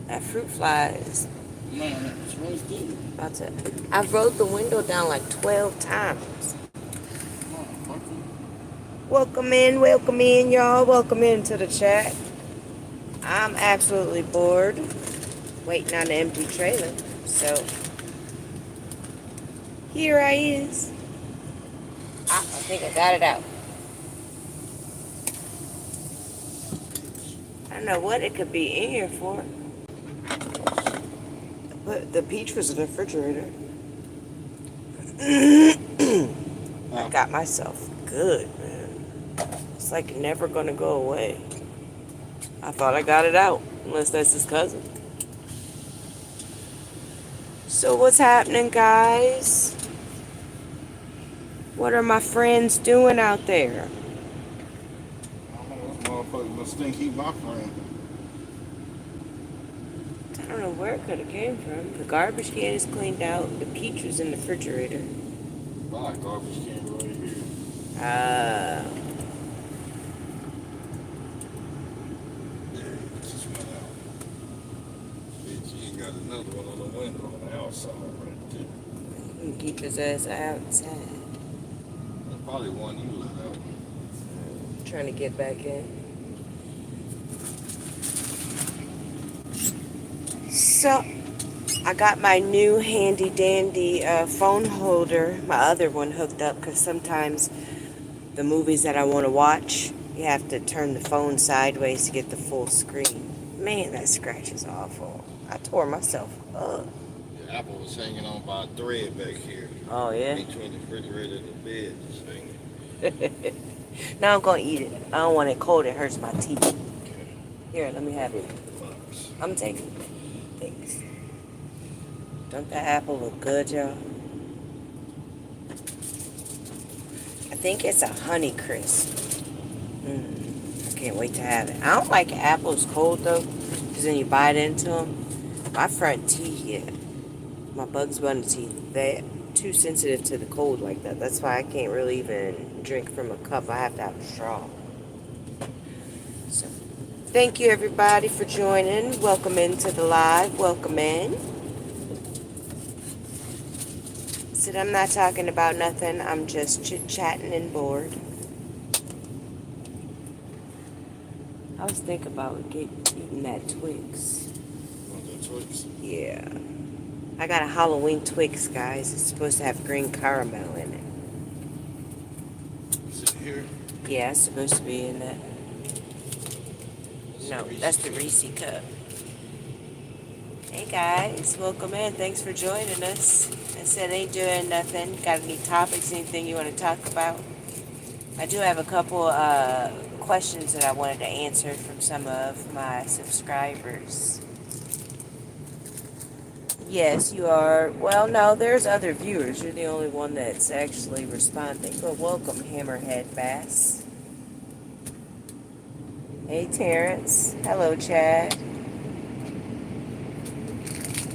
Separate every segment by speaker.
Speaker 1: That fruit fly is
Speaker 2: Man, it's right there.
Speaker 1: about to. I've rolled the window down like 12 times.
Speaker 2: Motherfucker.
Speaker 1: Welcome in, y'all. Welcome into the chat. I'm absolutely bored, waiting on the empty trailer. So here I is. I think I got it out. I don't know what it could be in here for, but the peach was in the refrigerator. I got myself good, man. It's like never gonna go away. I thought I got it out, unless that's his cousin. So what's happening, guys? What are my friends doing out there?
Speaker 2: I don't know, this motherfucker must think he my friend.
Speaker 1: I don't know where it could have came from. The garbage can is cleaned out. The peach was in the refrigerator.
Speaker 2: My garbage can right here.
Speaker 1: Uh,
Speaker 2: Yeah, it just went out. Bitch, you ain't got another one on the window on the outside right there.
Speaker 1: you can keep his ass outside.
Speaker 2: That's probably one you let out.
Speaker 1: Trying to get back in. So, I got my new handy dandy phone holder, my other one hooked up because sometimes the movies that I want to watch, you have to turn the phone sideways to get the full screen. Man, that scratch is awful. I tore myself up.
Speaker 2: The apple was hanging on by a thread back here.
Speaker 1: Oh, yeah?
Speaker 2: Between the refrigerator and the bed, just hanging.
Speaker 1: Now I'm going to eat it. I don't want it cold. It hurts my teeth.
Speaker 2: Okay.
Speaker 1: Here, let me have it.
Speaker 2: Fucks.
Speaker 1: I'm taking it. Thanks. Don't that apple look good, y'all? I think it's a honey crisp. I can't wait to have it. I don't like apples cold though, because then you bite into them. My front teeth, yeah, my Bugs Bunny teeth, they're too sensitive to the cold like that. That's why I can't really even drink from a cup. I have to have a straw. So, thank you everybody for joining. Welcome into the live. Welcome in. Said I'm not talking about nothing. I'm just chit-chatting and bored. I was thinking about eating that Twix.
Speaker 2: Want that Twix?
Speaker 1: Yeah. I got a Halloween Twix, guys. It's supposed to have green caramel in
Speaker 2: Is it here?
Speaker 1: it. Yeah, it's supposed to be in that. No, that's the Reese cup. Hey guys, welcome in. Thanks for joining us. I said ain't doing nothing. Got any topics, anything you want to talk about? I do have a couple questions that I wanted to answer from some of my subscribers. Yes, you are. Well, no, there's other viewers. You're the only one that's actually responding. But welcome, Hammerhead Bass. Hey, Terrence. Hello, Chad.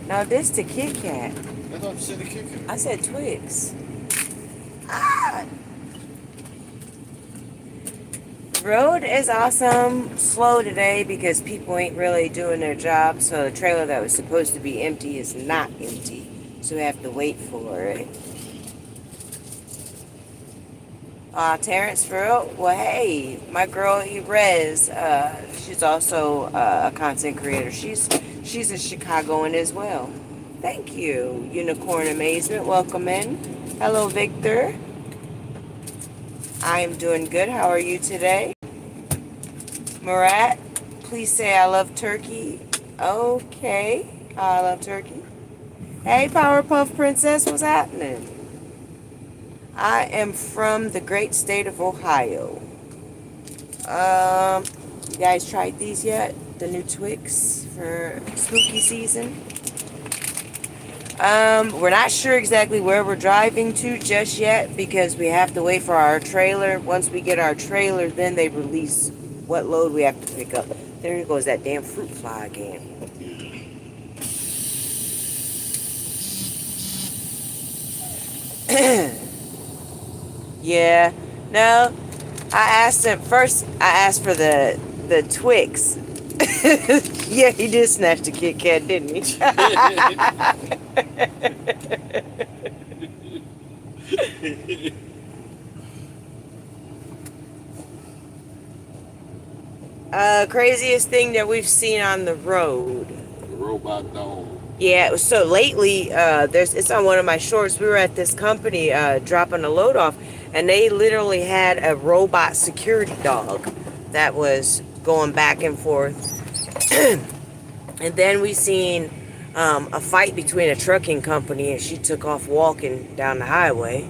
Speaker 1: Now, this the Kit Kat.
Speaker 2: I thought you said the kicker.
Speaker 1: I said Twix. Ah! Road is awesome. Slow today because people ain't really doing their job. So the trailer that was supposed to be empty is not empty. So we have to wait for it. Terrence, for real? Well, hey, my girl Erez, she's also a content creator. She's a Chicagoan as well. Thank you, Unicorn Amazement. Welcome in. Hello, Victor. I am doing good. How are you today? Murat, please say I love turkey. Okay, I love turkey. Hey, Powerpuff Princess, what's happening? I am from the great state of Ohio. You guys tried these yet? The new Twix for spooky season? We're not sure exactly where we're driving to just yet because we have to wait for our trailer. Once we get our trailer, then they release what load we have to pick up. There goes that damn fruit fly again. Yeah. No, I asked him first. I asked for the Twix Yeah, he did snatch the Kit Kat, didn't he? Craziest thing that we've seen on the road.
Speaker 2: The robot dog.
Speaker 1: Yeah, so lately, it's on one of my shorts. We were at this company dropping a load off, and they literally had a robot security dog that was going back and forth. And then we seen a fight between a trucking company, and she took off walking down the highway.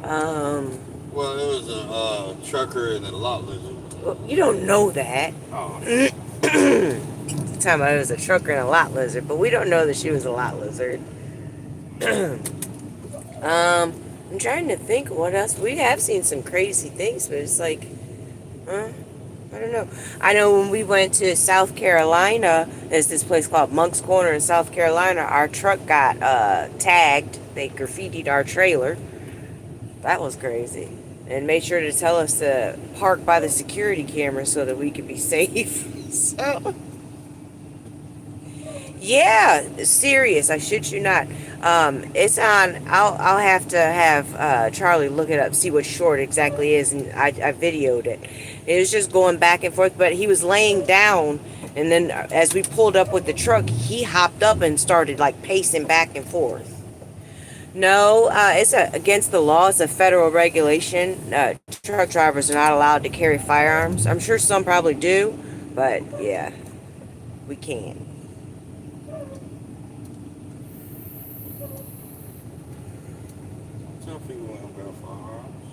Speaker 2: Well, there was a trucker and a lot lizard.
Speaker 1: Well, you don't know that.
Speaker 2: Oh.
Speaker 1: Time I was a trucker and a lot lizard, but we don't know that she was a lot lizard. I'm trying to think what else. We have seen some crazy things, but it's like, I don't know. I know when we went to South Carolina, there's this place called Monk's Corner in South Carolina. Our truck got tagged. They graffitied our trailer. That was crazy. And made sure to tell us to park by the security camera so that we could be safe. So, yeah, serious. I shit you not. It's on. I'll have to have Charlie look it up, see what short exactly is, and I videoed it. It was just going back and forth, but he was laying down, and then as we pulled up with the truck, he hopped up and started like pacing back and forth. No, it's against the law. It's a federal regulation. Truck drivers are not allowed to carry firearms. I'm sure some probably do, but yeah, we can't.
Speaker 2: Some people ain't got firearms.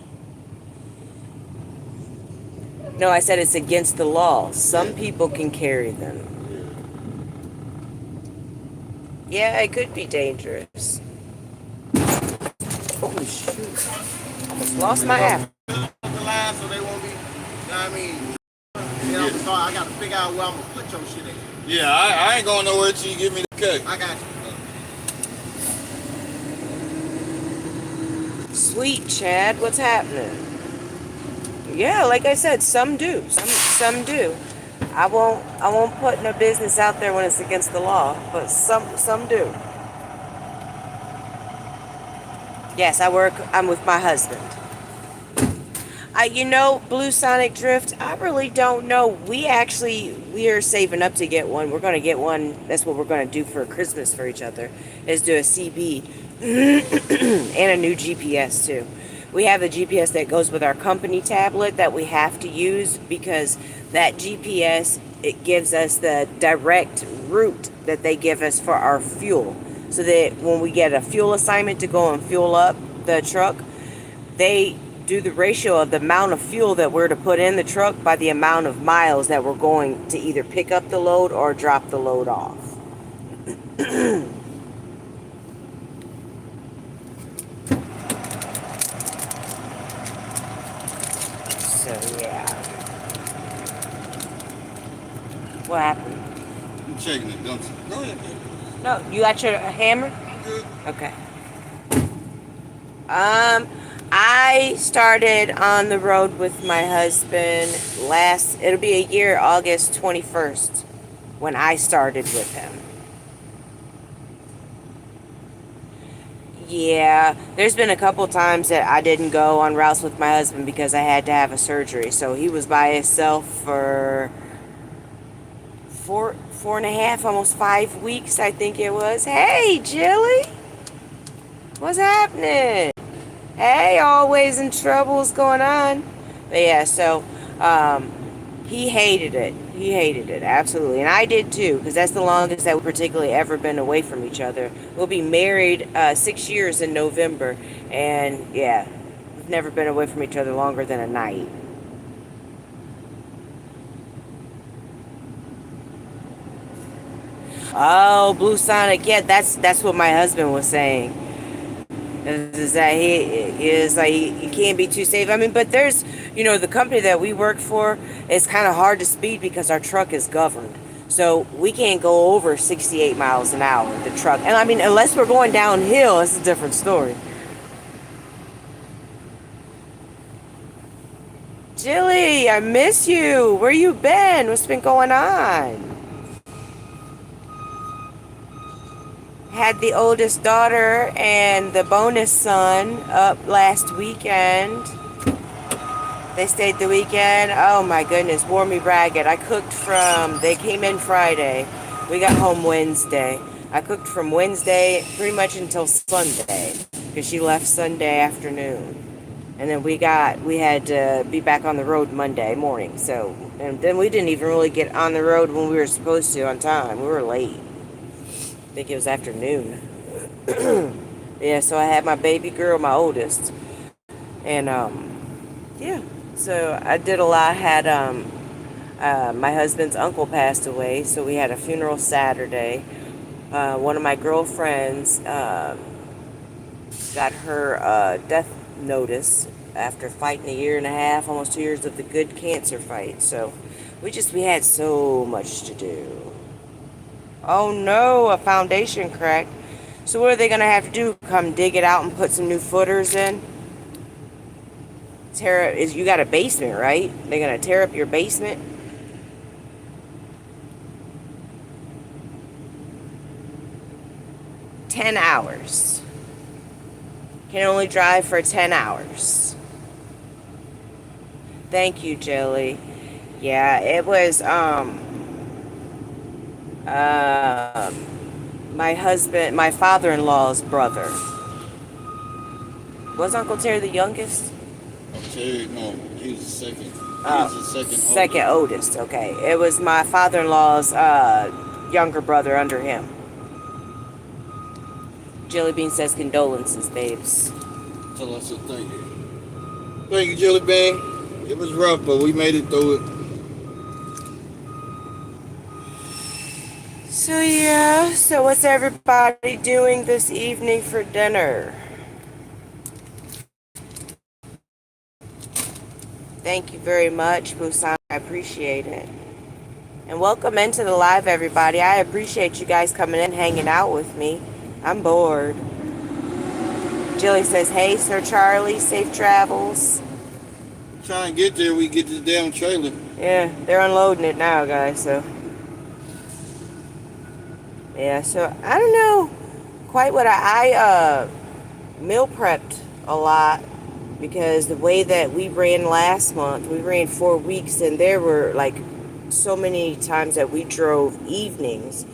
Speaker 1: No, I said it's against the law. Some people can carry them. Yeah, it could be dangerous. Oh shoot! Almost lost my app.
Speaker 3: The line so they won't be, you know what I mean? Then I'm sorry, I gotta figure out where I'm gonna put your shit at.
Speaker 2: Yeah, I ain't going nowhere till you give me the cut.
Speaker 3: I got you.
Speaker 1: Sweet Chad, what's happening? Yeah, like I said, some do. Some do. I won't put no business out there when it's against the law, but some do. Yes, I'm with my husband. Blue Sonic Drift, I really don't know. We are saving up to get one. We're going to get one. That's what we're going to do for Christmas for each other, is do a CB and a new GPS too. We have the GPS that goes with our company tablet that we have to use because that GPS, it gives us the direct route that they give us for our fuel. So that when we get a fuel assignment to go and fuel up the truck, they do the ratio of the amount of fuel that we're to put in the truck by the amount of miles that we're going to either pick up the load or drop the load off. So, yeah. What happened?
Speaker 2: You checking it, don't you? Go ahead, baby.
Speaker 1: No, you got your hammer?
Speaker 2: I'm good.
Speaker 1: Okay. I started on the road with my husband it'll be a year, August 21st, when I started with him. Yeah, there's been a couple times that I didn't go on routes with my husband because I had to have a surgery. So he was by himself for four and a half, almost 5 weeks, I think it was. Hey, Jilly! What's happening? Hey, always in trouble. What's going on? But yeah, so he hated it. He hated it, absolutely. And I did too, because that's the longest that we've particularly ever been away from each other. We'll be married 6 years in November. And yeah, we've never been away from each other longer than a night. Oh, Blue Sonic. Yeah, that's what my husband was saying. Is that he is like you can't be too safe. I mean, but there's the company that we work for, it's kind of hard to speed because our truck is governed. So we can't go over 68 miles an hour with the truck. And I mean, unless we're going downhill, it's a different story. Jilly, I miss you. Where you been? What's been going on? Had the oldest daughter and the bonus son up last weekend. They stayed the weekend. Oh my goodness, wore me ragged. They came in Friday. We got home Wednesday. I cooked from Wednesday pretty much until Sunday because she left Sunday afternoon. And then we had to be back on the road Monday morning. So, and then we didn't even really get on the road when we were supposed to on time. We were late. I think it was afternoon. Yeah, so I had my baby girl, my oldest. And, yeah. So I did a lot. I had, my husband's uncle passed away, so we had a funeral Saturday. One of my girlfriends, got her death notice after fighting a year and a half, almost 2 years of the good cancer fight. So we had so much to do. Oh no, a foundation cracked. So what are they gonna have to do? Come dig it out and put some new footers in? You got a basement, right? They're gonna tear up your basement? 10 hours. Can only drive for 10 hours. Thank you, Jelly. Yeah, it was, my father-in-law's brother. Was Uncle Terry the youngest?
Speaker 2: Terry, no, he was the second. He
Speaker 1: Oh,
Speaker 2: was the
Speaker 1: second oldest. Okay. It was my father-in-law's younger brother under him. Jelly Bean says condolences, babes.
Speaker 2: Tell us a thank you. Thank you, Jelly Bean. It was rough, but we made it through it.
Speaker 1: So yeah, so what's everybody doing this evening for dinner? Thank you very much, Busan. I appreciate it. And welcome into the live, everybody. I appreciate you guys coming in, hanging out with me. I'm bored. Jilly says, hey, Sir Charlie, safe travels.
Speaker 2: Try and get there, we get this damn trailer.
Speaker 1: Yeah, they're unloading it now, guys, so. Yeah, so I don't know quite what I meal prepped a lot because the way that we ran last month, we ran 4 weeks and there were like so many times that we drove evenings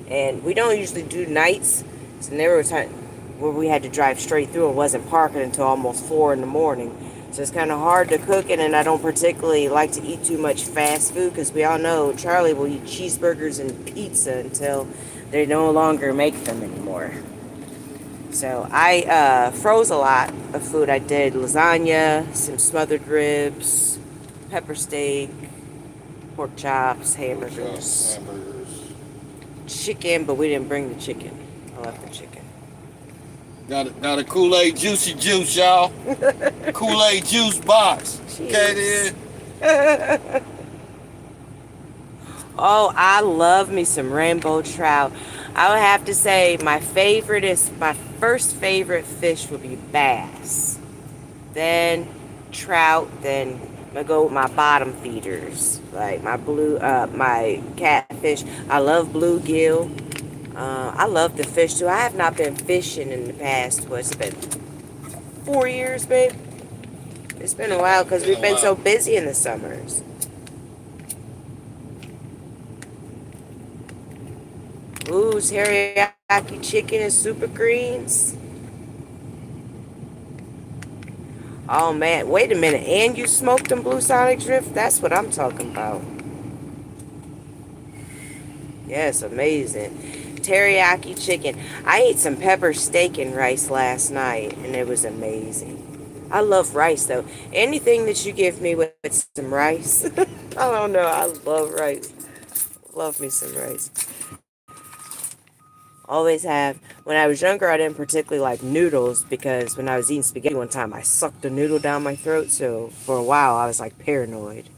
Speaker 1: and we don't usually do nights. So there were times where we had to drive straight through and wasn't parking until almost 4 in the morning. So it's kind of hard to cook it, and I don't particularly like to eat too much fast food because we all know Charlie will eat cheeseburgers and pizza until they no longer make them anymore. So I froze a lot of food. I did lasagna, some smothered ribs, pepper steak, pork chops, hamburgers, chicken, but we didn't bring the chicken. I left the chicken.
Speaker 2: Got a Kool-Aid juicy juice, y'all. Kool-Aid juice box. Okay, then.
Speaker 1: Oh, I love me some rainbow trout. I would have to say my first favorite fish would be bass. Then trout, then I'm gonna go with my bottom feeders. Like my catfish. I love bluegill. I love the fish too. I have not been fishing in the past, what's it been? 4 years, babe? It's been a while because we've been so busy in the summers. Ooh, teriyaki chicken and super greens. Oh man, wait a minute. And you smoked them Blue Sonic Drift? That's what I'm talking about. Yes, amazing. Teriyaki chicken. I ate some pepper steak and rice last night, and it was amazing. I love rice, though. Anything that you give me with some rice. I don't know. I love rice. Love me some rice. Always have. When I was younger, I didn't particularly like noodles because when I was eating spaghetti one time, I sucked a noodle down my throat. So for a while, I was like paranoid.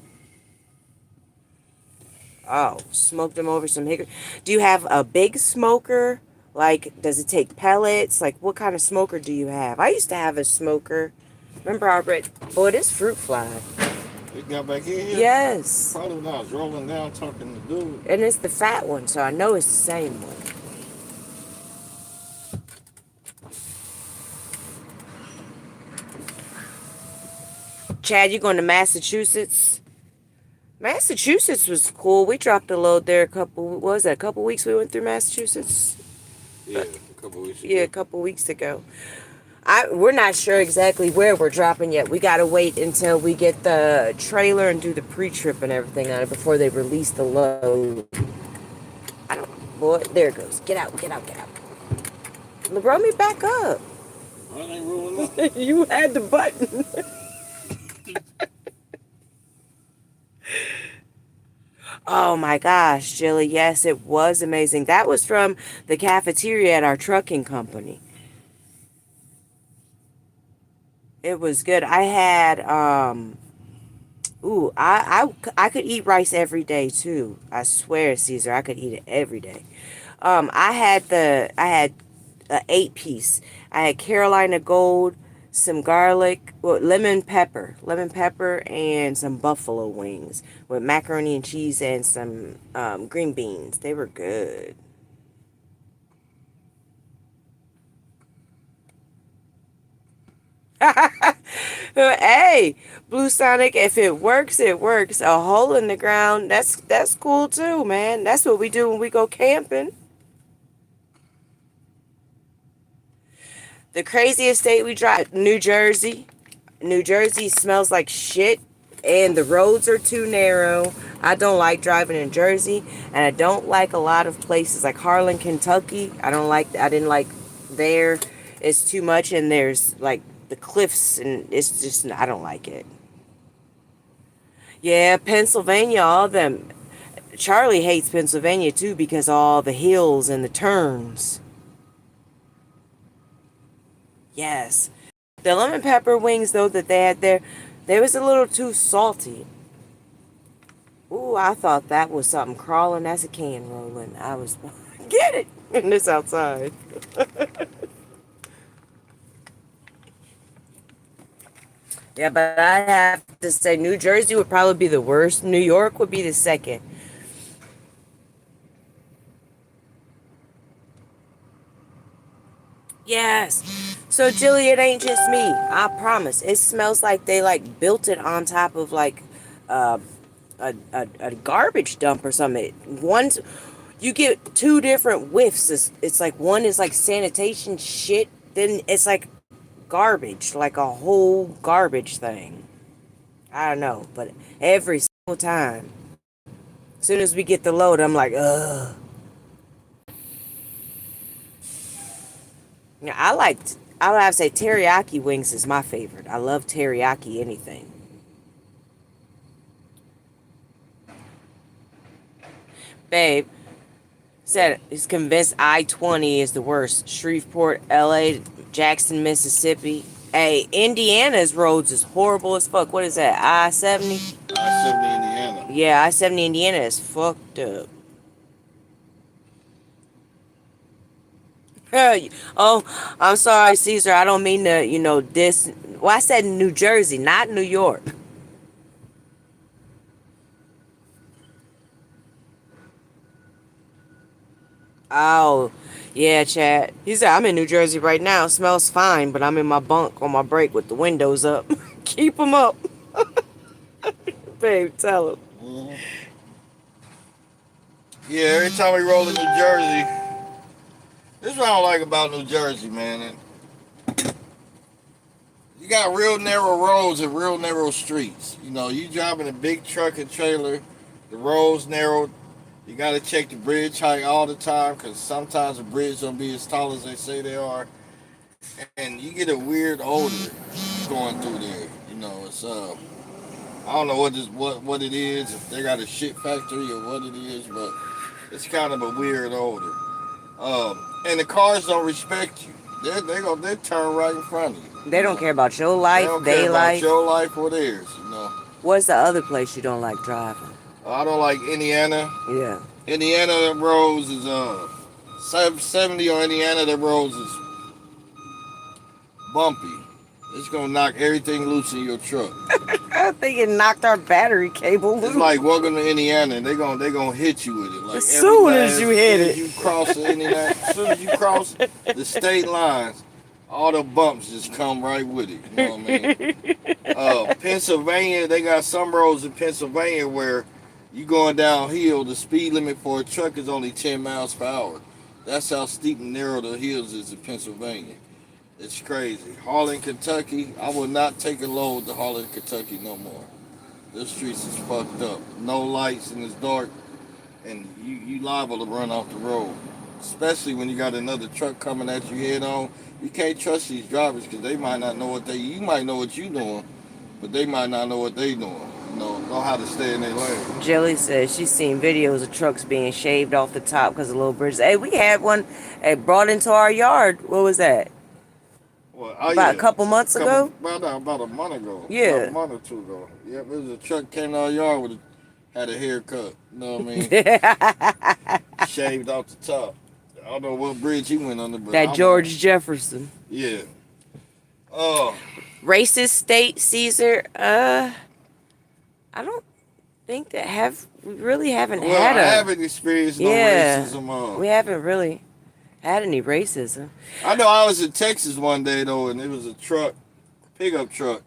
Speaker 1: Oh, smoked them over some hickory. Do you have a big smoker? Like, does it take pellets? Like, what kind of smoker do you have? I used to have a smoker. Remember, Albert? Boy, this fruit fly.
Speaker 2: It got back in here?
Speaker 1: Yes.
Speaker 2: Probably when I was rolling down talking to dude.
Speaker 1: And it's the fat one, so I know it's the same one. Chad, you going to Massachusetts? Massachusetts was cool. We dropped a load there a couple weeks we went through Massachusetts?
Speaker 2: Yeah, a couple weeks
Speaker 1: Yeah, a
Speaker 2: ago.
Speaker 1: couple weeks ago. We're not sure exactly where we're dropping yet. We gotta wait until we get the trailer and do the pre-trip and everything on it before they release the load. I don't, boy, there it goes. Get out, get out, get out. Roll me back up.
Speaker 2: I ain't rolling up.
Speaker 1: You had the button. Oh my gosh, Jilly, yes, it was amazing. That was from the cafeteria at our trucking company. It was good. I had ooh, I could eat rice every day too. I swear, Caesar, I could eat it every day. I had a 8 piece. I had Carolina Gold, some garlic, well, lemon pepper, and some buffalo wings with macaroni and cheese and some green beans. They were good. Hey, Blue Sonic, if it works, it works. A hole in the ground, that's cool too, man. That's what we do when we go camping. The craziest state we drive, New Jersey. New Jersey smells like shit, and the roads are too narrow. I don't like driving in Jersey, and I don't like a lot of places like Harlan, Kentucky. I didn't like there. It's too much, and there's like the cliffs, and it's just, I don't like it. Yeah, Pennsylvania, all them. Charlie hates Pennsylvania too because of all the hills and the turns. Yes. The lemon pepper wings, though, that they had there, they was a little too salty. Ooh, I thought that was something crawling as a can rolling. I was, get it! And this outside. Yeah, but I have to say New Jersey would probably be the worst. New York would be the second. Yes. So, Jilly, it ain't just me. I promise. It smells like they like built it on top of like uh, a garbage dump or something. One's you get two different whiffs. It's like one is like sanitation shit. Then it's like garbage, like a whole garbage thing. I don't know, but every single time, as soon as we get the load, I'm like, ugh. Yeah, I would have to say teriyaki wings is my favorite. I love teriyaki anything. Babe said he's convinced I-20 is the worst. Shreveport, LA, Jackson, Mississippi. Hey, Indiana's roads is horrible as fuck. What is that? I-70?
Speaker 2: I-70 Indiana.
Speaker 1: Yeah, I-70 Indiana is fucked up. Oh, I'm sorry, Caesar. I don't mean to, this. Well, I said New Jersey, not New York. Oh, yeah, Chad. He said, I'm in New Jersey right now. Smells fine, but I'm in my bunk on my break with the windows up. Keep them up. Babe, tell him.
Speaker 2: Mm-hmm. Yeah, every time we roll in New Jersey, this is what I don't like about New Jersey, man. You got real narrow roads and real narrow streets. You driving a big truck and trailer, the roads narrow. You got to check the bridge height all the time because sometimes the bridge don't be as tall as they say they are, and you get a weird odor going through there. It's I don't know what it is, if they got a shit factory or what it is, but it's kind of a weird odor. And the cars don't respect you. They turn right in front of you.
Speaker 1: They don't care about your
Speaker 2: They
Speaker 1: life,
Speaker 2: don't
Speaker 1: they
Speaker 2: care about
Speaker 1: life.
Speaker 2: your life or theirs.
Speaker 1: What's the other place you don't like driving?
Speaker 2: I don't like Indiana.
Speaker 1: Yeah.
Speaker 2: Indiana, the roads is 70 on Indiana, the roads is bumpy. It's gonna knock everything loose in your truck.
Speaker 1: I think it knocked our battery cable loose.
Speaker 2: It's like welcome to Indiana, and they gonna hit you with it. Like
Speaker 1: as soon as you hit it.
Speaker 2: As soon as you cross the state lines, all the bumps just come right with it. You know what I mean? Pennsylvania, they got some roads in Pennsylvania where you going downhill, the speed limit for a truck is only 10 miles per hour. That's how steep and narrow the hills is in Pennsylvania. It's crazy. Harlan, Kentucky, I will not take a load to Harlan, Kentucky no more. Those streets is fucked up. No lights and it's dark, and you liable to run off the road. Especially when you got another truck coming at you head on. You can't trust these drivers because they might not know what they. You might know what you doing, but they might not know what they doing. Know how to stay in their lane.
Speaker 1: Jelly says she's seen videos of trucks being shaved off the top because of little bridges. Hey, we had one brought into our yard. What was that?
Speaker 2: Well,
Speaker 1: About a couple months ago?
Speaker 2: About a month ago.
Speaker 1: Yeah.
Speaker 2: About a month or two ago. Yeah, there was a truck came to our yard had a haircut. You know what I mean? Shaved off the top. I don't know what bridge he went under, but
Speaker 1: that George Jefferson.
Speaker 2: Yeah.
Speaker 1: Racist state, Caesar. I don't think that we really haven't had
Speaker 2: I haven't experienced no racism.
Speaker 1: We haven't really had any racism.
Speaker 2: I know I was in Texas one day though, and it was a pickup truck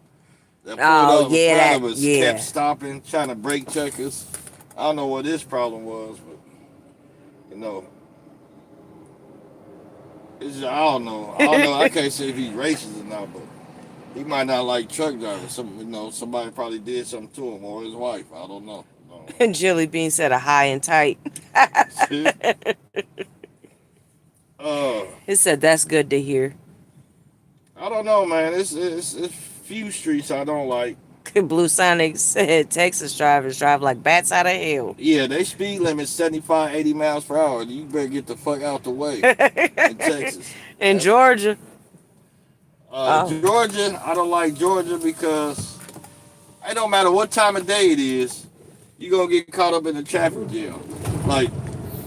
Speaker 2: that pulled up in front of us, kept stopping, trying to brake check us. I don't know what his problem was, but I don't know. I can't say if he's racist or not, but he might not like truck drivers. Somebody probably did something to him or his wife. I don't know.
Speaker 1: And Jelly Bean said a high and tight. He said that's good to hear.
Speaker 2: I don't know, man. It's few streets I don't like.
Speaker 1: Blue Sonic said Texas drivers drive like bats out of hell.
Speaker 2: Yeah, they speed limit 75, 80 miles per hour. You better get the fuck out the way in Texas.
Speaker 1: In Georgia.
Speaker 2: Georgia, I don't like Georgia because it don't matter what time of day it is, you're going to get caught up in the traffic jam. Like,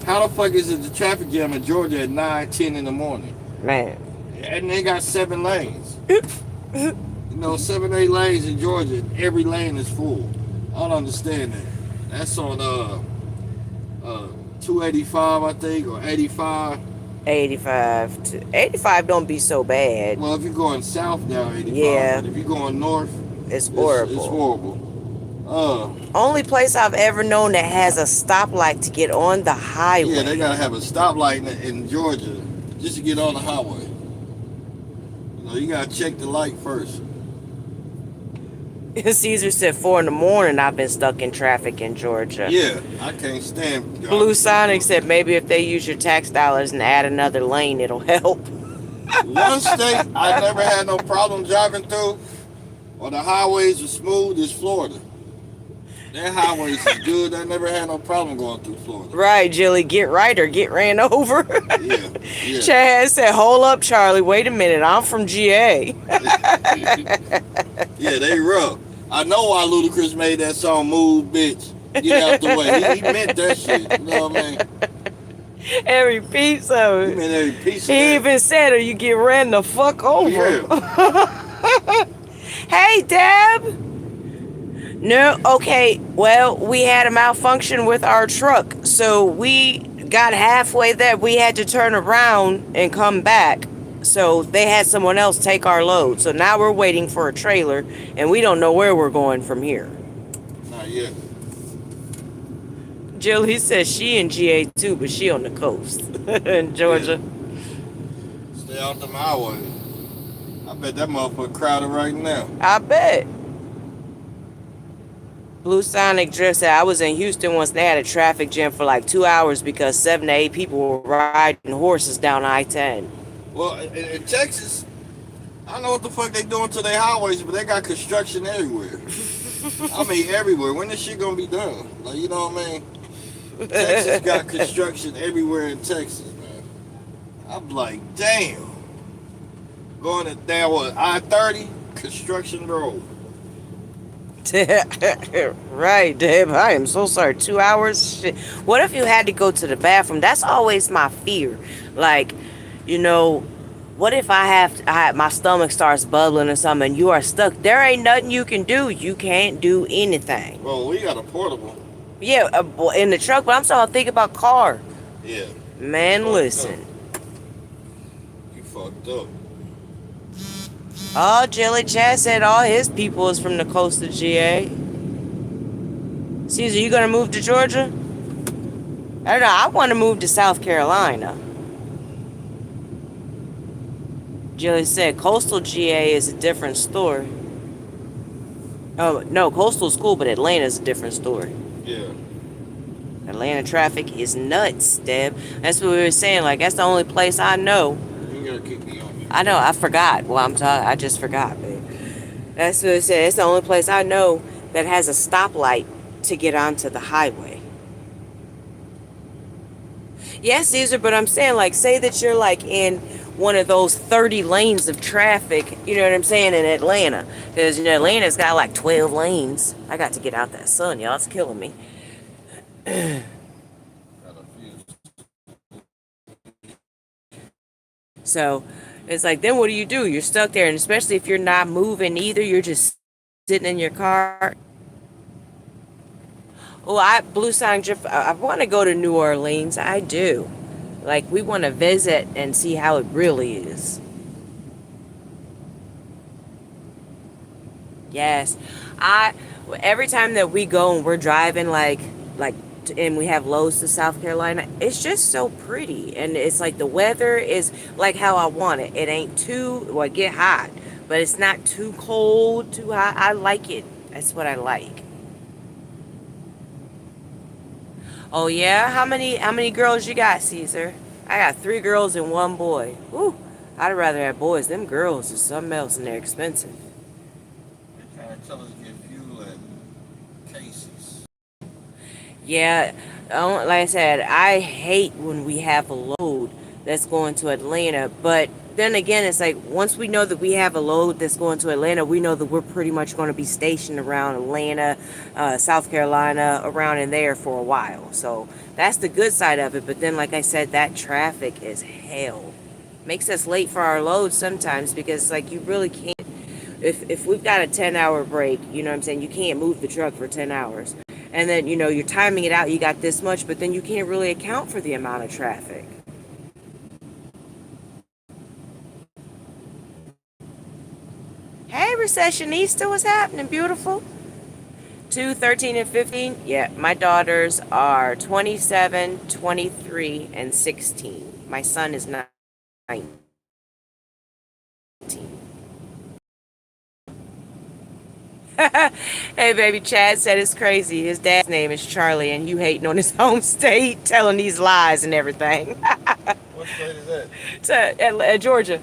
Speaker 2: how the fuck is it the traffic jam in Georgia at 9, 10 in the morning?
Speaker 1: Man.
Speaker 2: And they got 7 lanes. 7, 8 lanes in Georgia, and every lane is full. I don't understand that. That's on 285, I think, or 85.
Speaker 1: 85 don't be so bad.
Speaker 2: Well, if you're going south down 85,
Speaker 1: yeah.
Speaker 2: But if you're going north,
Speaker 1: it's horrible.
Speaker 2: It's horrible.
Speaker 1: Only place I've ever known that has a stoplight to get on the highway.
Speaker 2: Yeah, they gotta have a stoplight in Georgia just to get on the highway. You gotta check the light first.
Speaker 1: Caesar said 4 in the morning I've been stuck in traffic in Georgia.
Speaker 2: Yeah, I can't stand
Speaker 1: Blue Sonic said maybe if they use your tax dollars and add another lane, it'll help.
Speaker 2: One state I never had no problem driving through, or the highways are smooth, is Florida. Their highways is good. I never had no problem going through Florida.
Speaker 1: Right, Jilly, get right or get ran over.
Speaker 2: Yeah.
Speaker 1: Chad said, hold up, Charlie, wait a minute, I'm from GA.
Speaker 2: Yeah, they rough. I know why Ludacris made that song, Move, Bitch. Get out the way. He meant that shit. You know what I mean?
Speaker 1: Every piece of it.
Speaker 2: He meant every piece of it.
Speaker 1: He even said, or you get ran the fuck over.
Speaker 2: Yeah.
Speaker 1: Hey, Deb. No, okay, well, we had a malfunction with our truck. So we got halfway there. We had to turn around and come back. So they had someone else take our load. So now we're waiting for a trailer, and we don't know where we're going from here.
Speaker 2: Not yet.
Speaker 1: Jill, he says she in GA too, but she on the coast in Georgia.
Speaker 2: Yeah. Stay out the highway. I bet that motherfucker crowded right now.
Speaker 1: I bet. Blue Sonic Drift said, I was in Houston once. They had a traffic jam for like 2 hours because 7 to 8 people were riding horses down I-10.
Speaker 2: Well, in Texas, I don't know what the fuck they doing to their highways, but they got construction everywhere. I mean, everywhere. When this shit gonna be done? Like, you know what I mean? Texas got construction everywhere in Texas, man. I'm like, damn. Going down, what, I-30? Construction road.
Speaker 1: Right, Deb. I am so sorry. 2 hours? Shit. What if you had to go to the bathroom? That's always my fear. Like, what if my stomach starts bubbling or something and you are stuck? There ain't nothing you can do. You can't do anything.
Speaker 2: Well, we got a portable.
Speaker 1: Yeah, in the truck, but I'm starting to think about car.
Speaker 2: Yeah.
Speaker 1: Man, listen.
Speaker 2: You fucked up.
Speaker 1: Oh, Jelly Chad said all his people is from the coast of GA. Caesar, you gonna move to Georgia? I don't know. I want to move to South Carolina. Jelly said coastal GA is a different story. Oh, no, coastal's cool, but Atlanta's a different story.
Speaker 2: Yeah.
Speaker 1: Atlanta traffic is nuts, Deb. That's what we were saying. Like, that's the only place I know.
Speaker 2: You gotta kick me on.
Speaker 1: I know, I forgot. Well, I'm talking, I just forgot, babe. That's what it said. It's the only place I know that has a stoplight to get onto the highway. Yes, Caesar, but I'm saying, like, say that you're, like, in one of those 30 lanes of traffic, you know what I'm saying, in Atlanta. Because, you know, Atlanta's got, like, 12 lanes. I got to get out that sun, y'all. It's killing me. So, it's like, then what do? You're stuck there, and especially if you're not moving either, you're just sitting in your car. Oh, Blue Sonic Drift, I want to go to New Orleans. I do. Like, we want to visit and see how it really is. Yes. Every time that we go and we're driving, and we have loads to South Carolina, it's just so pretty. And it's like the weather is like how I want it. It ain't it get hot, but it's not too cold, too hot. I like it. That's what I like. Oh yeah, how many girls you got, Caesar? I got 3 girls and 1 boy. Woo, I'd rather have boys. Them girls is something else, and they're expensive.
Speaker 2: They're trying to tell us to get fuel at Casey's.
Speaker 1: Yeah, like I said, I hate when we have a load that's going to Atlanta. But then again, it's like once we know that we have a load that's going to Atlanta, we know that we're pretty much going to be stationed around Atlanta, South Carolina, around in there for a while. So that's the good side of it. But then, like I said, that traffic is hell. Makes us late for our loads sometimes because, like, you really can't. If we've got a 10-hour break, you know what I'm saying, you can't move the truck for 10 hours. And then, you know, you're timing it out, you got this much, but then you can't really account for the amount of traffic. Hey, Recessionista, what's happening, beautiful? 2, 13, and 15? Yeah, my daughters are 27, 23, and 16. My son is 19. Hey, baby, Chad said it's crazy. His dad's name is Charlie, and you hating on his home state, telling these lies and everything.
Speaker 2: What state is that?
Speaker 1: At Georgia.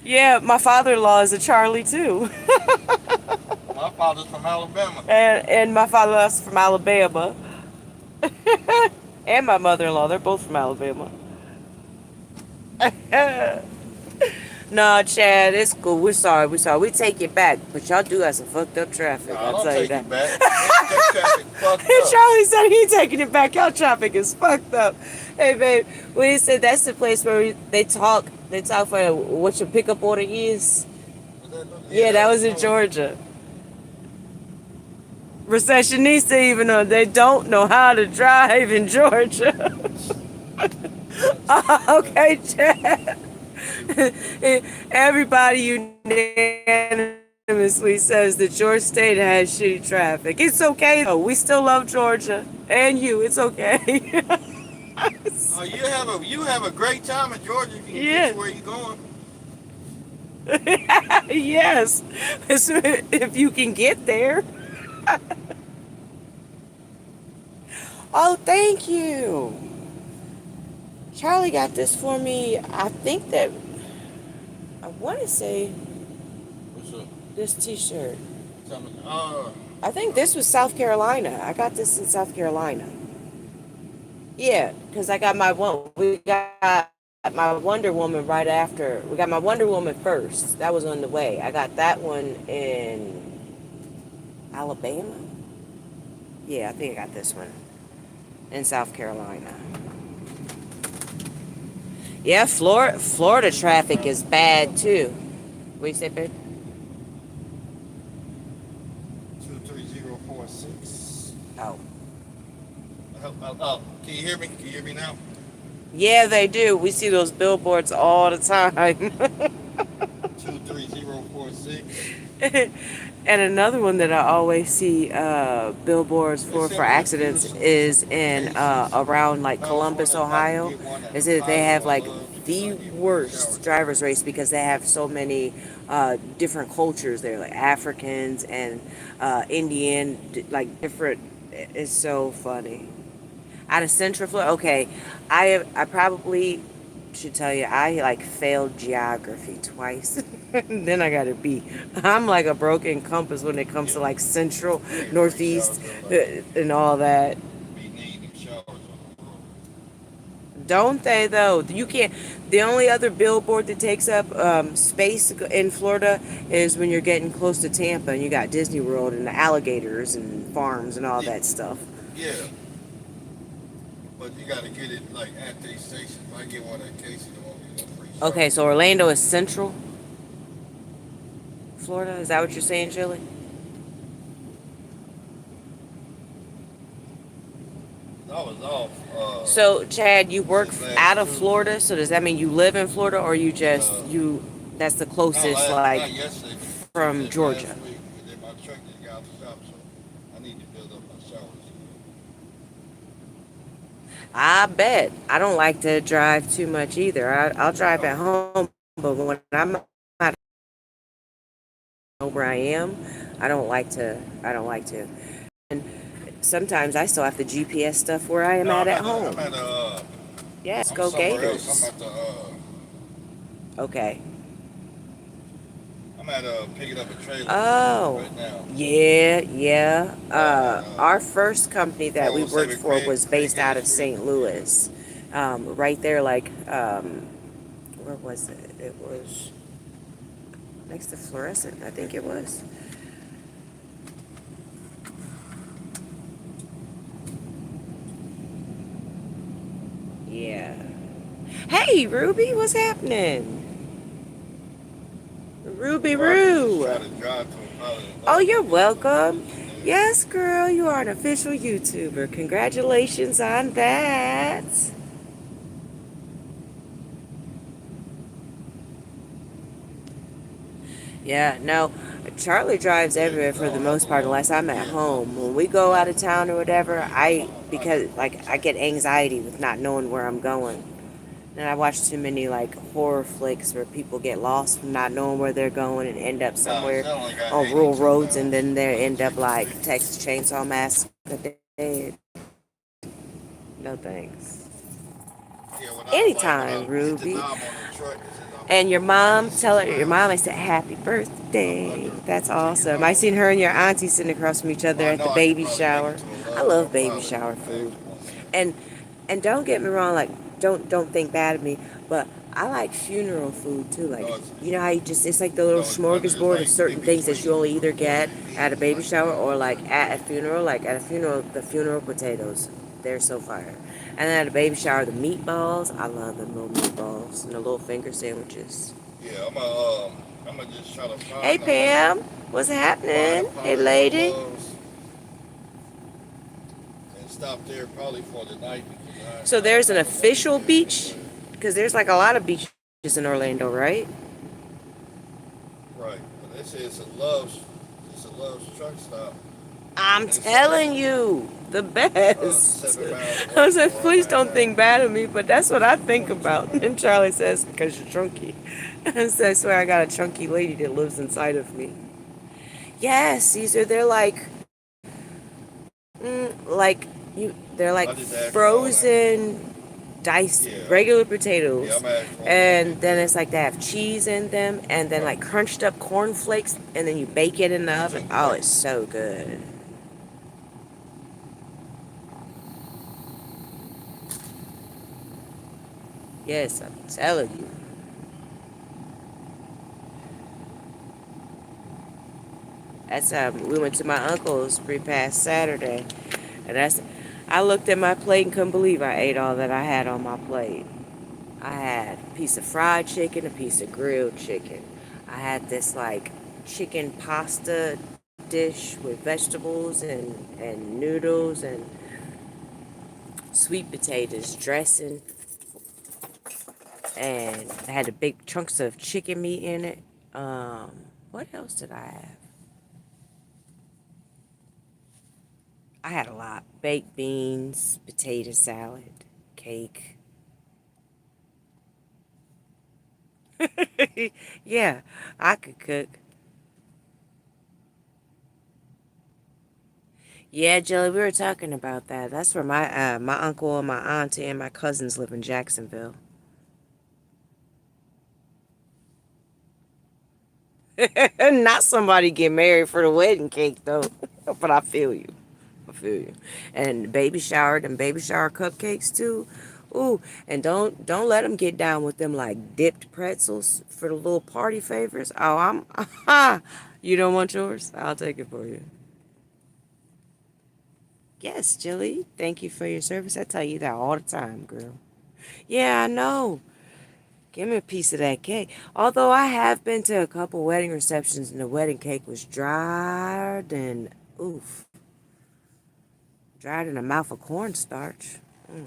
Speaker 1: Yeah, my father-in-law is a Charlie, too.
Speaker 2: My father's from Alabama.
Speaker 1: And my father-in-law's from Alabama. And my mother-in-law, they're both from Alabama. No, Chad, it's cool. We're sorry. We take it back. But y'all do have some fucked up traffic.
Speaker 2: No,
Speaker 1: I'll
Speaker 2: don't
Speaker 1: tell you
Speaker 2: take
Speaker 1: that.
Speaker 2: it back. That traffic fucked up.
Speaker 1: Charlie said he ain't taking it back. Y'all traffic is fucked up. Hey, babe, we said that's the place where they talk for what your pickup order is. Yeah, that was in Georgia. Recessionista, even though they don't know how to drive in Georgia. Okay, Chad. Everybody unanimously says that your state has shitty traffic. It's okay though. We still love Georgia and you. It's okay.
Speaker 2: Oh, you have a great time in Georgia if you can get to where you're going.
Speaker 1: Yes, if you can get there. Oh, thank you. Charlie got this for me. I think that I want to say
Speaker 2: What's up?
Speaker 1: this T-shirt.
Speaker 2: Uh,
Speaker 1: I think this was South Carolina. I got this in South Carolina. Yeah, because I got we got my Wonder Woman right after. We got my Wonder Woman first. That was on the way. I got that one in Alabama. Yeah, I think I got this one in South Carolina. Yeah, Florida traffic is bad too. What you say, babe?
Speaker 2: 23046.
Speaker 1: Oh.
Speaker 2: Oh, can you hear me? Can you hear me now?
Speaker 1: Yeah, they do. We see those billboards all the time.
Speaker 2: 23046.
Speaker 1: And another one that I always see billboards
Speaker 2: They
Speaker 1: for
Speaker 2: sent me a few
Speaker 1: accidents is
Speaker 2: some
Speaker 1: in
Speaker 2: cases.
Speaker 1: around like
Speaker 2: If I was
Speaker 1: Columbus,
Speaker 2: fortunate enough to
Speaker 1: Ohio.
Speaker 2: get one that
Speaker 1: Is
Speaker 2: was
Speaker 1: that they
Speaker 2: higher
Speaker 1: have
Speaker 2: on
Speaker 1: like
Speaker 2: love because
Speaker 1: the
Speaker 2: I need one for shower
Speaker 1: worst drivers
Speaker 2: doors.
Speaker 1: race because they have so many different cultures there, like Africans and Indian, like different. It's so funny. Out of Central Florida, okay, I probably should tell you I like failed geography twice. Then I got a B. I'm like a broken compass when it comes
Speaker 2: Yeah,
Speaker 1: to like Central,
Speaker 2: they ain't bring shower
Speaker 1: Northeast,
Speaker 2: doors like that.
Speaker 1: and all that.
Speaker 2: Be needing showers on the road.
Speaker 1: Don't they though? You can't. The only other billboard that takes up space in Florida is when you're getting close to Tampa and you got Disney World and the alligators and farms and all
Speaker 2: Yeah,
Speaker 1: that stuff.
Speaker 2: yeah, but you got to get it like at these stations. If I get one at Casey, they won't get no free
Speaker 1: Okay,
Speaker 2: showers.
Speaker 1: so Orlando is Central Florida. Is that what you're saying, Chili?
Speaker 2: I was off
Speaker 1: So, Chad, you work
Speaker 2: since last
Speaker 1: out of
Speaker 2: Tuesday.
Speaker 1: Florida. So does that mean you live in Florida, or you just
Speaker 2: Uh,
Speaker 1: you? That's the closest, like
Speaker 2: not yesterday, but
Speaker 1: from
Speaker 2: Tuesday of
Speaker 1: Georgia.
Speaker 2: last week. And then my truck just got out the shop, so I need to build up my showers.
Speaker 1: I bet. I don't like to drive too much either. I'll drive
Speaker 2: Oh
Speaker 1: at
Speaker 2: yeah.
Speaker 1: home, but when I'm out where I am, I don't like to. And sometimes I still have the GPS stuff where I am
Speaker 2: No,
Speaker 1: at
Speaker 2: I'm
Speaker 1: home.
Speaker 2: at
Speaker 1: Yes,
Speaker 2: I'm
Speaker 1: go
Speaker 2: somewhere else. I'm
Speaker 1: Gators.
Speaker 2: at
Speaker 1: Okay.
Speaker 2: picking up a trailer
Speaker 1: Oh,
Speaker 2: right now.
Speaker 1: yeah, yeah.
Speaker 2: On
Speaker 1: Our first company that we worked
Speaker 2: 407
Speaker 1: for was
Speaker 2: Craig
Speaker 1: based out
Speaker 2: Gates
Speaker 1: of
Speaker 2: Street.
Speaker 1: St. Louis. Right there, like, where was it? It was next to Fluorescent, I think it was. Yeah. Hey, Ruby, what's happening? Ruby
Speaker 2: Well, I can just
Speaker 1: Roo.
Speaker 2: try to drive to a pilot
Speaker 1: Oh,
Speaker 2: tonight
Speaker 1: you're
Speaker 2: and get a little
Speaker 1: welcome.
Speaker 2: footage from there.
Speaker 1: Yes, girl, you are an official YouTuber. Congratulations on that. Yeah, no, Charlie drives
Speaker 2: Yeah,
Speaker 1: everywhere
Speaker 2: 'cause I
Speaker 1: for the
Speaker 2: don't have
Speaker 1: most
Speaker 2: a
Speaker 1: part,
Speaker 2: long
Speaker 1: unless I'm at
Speaker 2: vehicle.
Speaker 1: home. When we go out of town or
Speaker 2: I
Speaker 1: whatever,
Speaker 2: need to
Speaker 1: because like I get anxiety with not knowing where I'm going. And I watch too many like horror flicks where people get lost from not knowing where they're going and end up
Speaker 2: Nah,
Speaker 1: somewhere
Speaker 2: she only got
Speaker 1: on rural
Speaker 2: 82
Speaker 1: roads and
Speaker 2: miles
Speaker 1: then they
Speaker 2: on the
Speaker 1: end up like
Speaker 2: 63.
Speaker 1: Texas Chainsaw Massacre dead. No thanks.
Speaker 2: Yeah, when I
Speaker 1: Anytime,
Speaker 2: hit the
Speaker 1: Ruby.
Speaker 2: knob on the truck, it says I'm
Speaker 1: And your mom, tell
Speaker 2: 86
Speaker 1: her, your mom,
Speaker 2: miles.
Speaker 1: I said, happy
Speaker 2: I'm
Speaker 1: birthday.
Speaker 2: under.
Speaker 1: That's
Speaker 2: Until you get
Speaker 1: awesome.
Speaker 2: off
Speaker 1: I
Speaker 2: on
Speaker 1: seen
Speaker 2: the
Speaker 1: her and your
Speaker 2: freeway.
Speaker 1: auntie sitting across from each other
Speaker 2: Well, I
Speaker 1: at the
Speaker 2: know I could
Speaker 1: baby
Speaker 2: probably make
Speaker 1: shower.
Speaker 2: it to
Speaker 1: I
Speaker 2: 11. I'll
Speaker 1: love baby
Speaker 2: probably
Speaker 1: shower
Speaker 2: max
Speaker 1: food.
Speaker 2: 1 minute.
Speaker 1: And and don't get me wrong, like don't think bad of me, but I like funeral food too. Like
Speaker 2: No,
Speaker 1: you know how you just it's like the little
Speaker 2: it's under. It's
Speaker 1: smorgasbord of
Speaker 2: like in
Speaker 1: certain things that you
Speaker 2: between
Speaker 1: only either get at a baby shower or
Speaker 2: 1
Speaker 1: like at a funeral. Like at a funeral, the funeral potatoes, they're so fire. And then at a baby shower, the meatballs, I love them little meatballs and the little finger sandwiches.
Speaker 2: Yeah, I'm gonna just try to
Speaker 1: Hey Pam, what's
Speaker 2: find a
Speaker 1: happening? Hey
Speaker 2: pilot on
Speaker 1: lady.
Speaker 2: Loves and stop there probably for the night because
Speaker 1: So
Speaker 2: I don't
Speaker 1: there's an
Speaker 2: have the money
Speaker 1: official
Speaker 2: there
Speaker 1: beach
Speaker 2: anyway.
Speaker 1: because there's like a lot of beaches in Orlando, right?
Speaker 2: Right, but they say it's a Loves truck stop,
Speaker 1: I'm
Speaker 2: and it's only
Speaker 1: telling you, the best.
Speaker 2: 7 miles
Speaker 1: I
Speaker 2: away
Speaker 1: was
Speaker 2: from
Speaker 1: like,
Speaker 2: where I'm
Speaker 1: please
Speaker 2: at
Speaker 1: don't
Speaker 2: now.
Speaker 1: think bad of me, but that's what I think
Speaker 2: 22
Speaker 1: about. And
Speaker 2: miles.
Speaker 1: Charlie says, because you're chunky. So I swear I got a chunky lady that lives inside of me. Yes, Caesar, they're they're like
Speaker 2: I just asked for all that.
Speaker 1: frozen diced
Speaker 2: Yeah,
Speaker 1: regular
Speaker 2: yeah,
Speaker 1: potatoes,
Speaker 2: I'm asking for them when I
Speaker 1: and
Speaker 2: get
Speaker 1: then
Speaker 2: there.
Speaker 1: it's like they have cheese in them and then
Speaker 2: Right,
Speaker 1: like crunched up cornflakes and then you bake it in the
Speaker 2: she
Speaker 1: oven.
Speaker 2: took the
Speaker 1: Oh, it's
Speaker 2: bait.
Speaker 1: so good. Yes, I'm telling you. That's we went to my uncle's past Saturday, and I looked at my plate and couldn't believe I ate all that I had on my plate. I had a piece of fried chicken, a piece of grilled chicken. I had this like chicken pasta dish with vegetables and noodles and sweet potatoes dressing, and I had the big chunks of chicken meat in it. Um, What else did I have? I had a lot. Baked beans, potato salad, cake. Yeah, I could cook. Yeah, Jelly, we were talking about that. That's where my uncle and my auntie and my cousins live in Jacksonville. Not somebody get married for the wedding cake though. But I feel you. I feel you. And baby shower cupcakes too. Ooh, and don't let them get down with them like dipped pretzels for the little party favors. Oh, you don't want yours? I'll take it for you. Yes, Jilly. Thank you for your service. I tell you that all the time, girl. Yeah, I know. Give me a piece of that cake. Although I have been to a couple wedding receptions and the wedding cake was drier than, oof, drier than a mouth of cornstarch. Mm.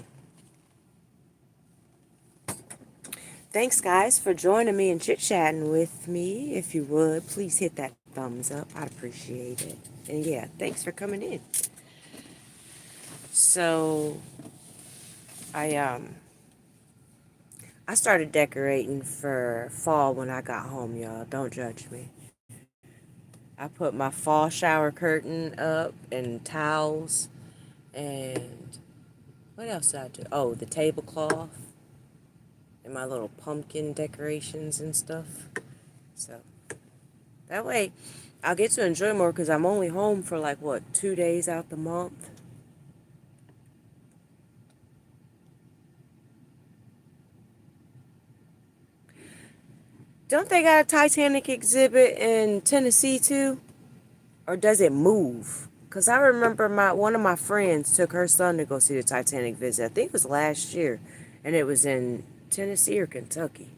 Speaker 1: Thanks, guys, for joining me and chit-chatting with me. If you would, please hit that thumbs up. I'd appreciate it. And yeah, thanks for coming in. So, I, um, I started decorating for fall when I got home, y'all. Don't judge me. I put my fall shower curtain up and towels and what else did I do? Oh, the tablecloth and my little pumpkin decorations and stuff. So that way I'll get to enjoy more because I'm only home for like what, 2 days out the month. Don't they got a Titanic exhibit in Tennessee too? Or does it move? Cause I remember one of my friends took her son to go see the Titanic visit. I think it was last year, and it was in Tennessee or Kentucky.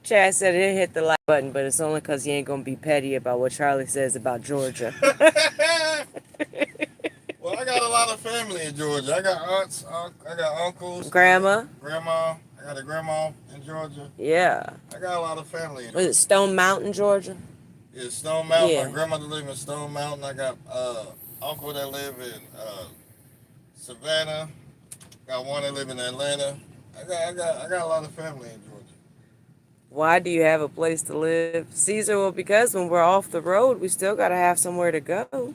Speaker 1: Chad said it hit the like button, but it's only because he ain't gonna be petty about what Charlie says about Georgia.
Speaker 2: Well, I got a lot of family in Georgia. I got aunts, I got uncles,
Speaker 1: Grandma?
Speaker 2: grandma. I got a grandma in Georgia.
Speaker 1: Yeah.
Speaker 2: I got a lot of family in
Speaker 1: Was it
Speaker 2: Georgia.
Speaker 1: Stone Mountain, Georgia?
Speaker 2: Yeah, Stone Mountain. My
Speaker 1: Yeah.
Speaker 2: grandmother live in Stone Mountain. I got uncle that live in Savannah. Got one that live in Atlanta. I got a lot of family in Georgia.
Speaker 1: Why do you have a place to live? Caesar, well, because when we're off the road, we still gotta have somewhere to go.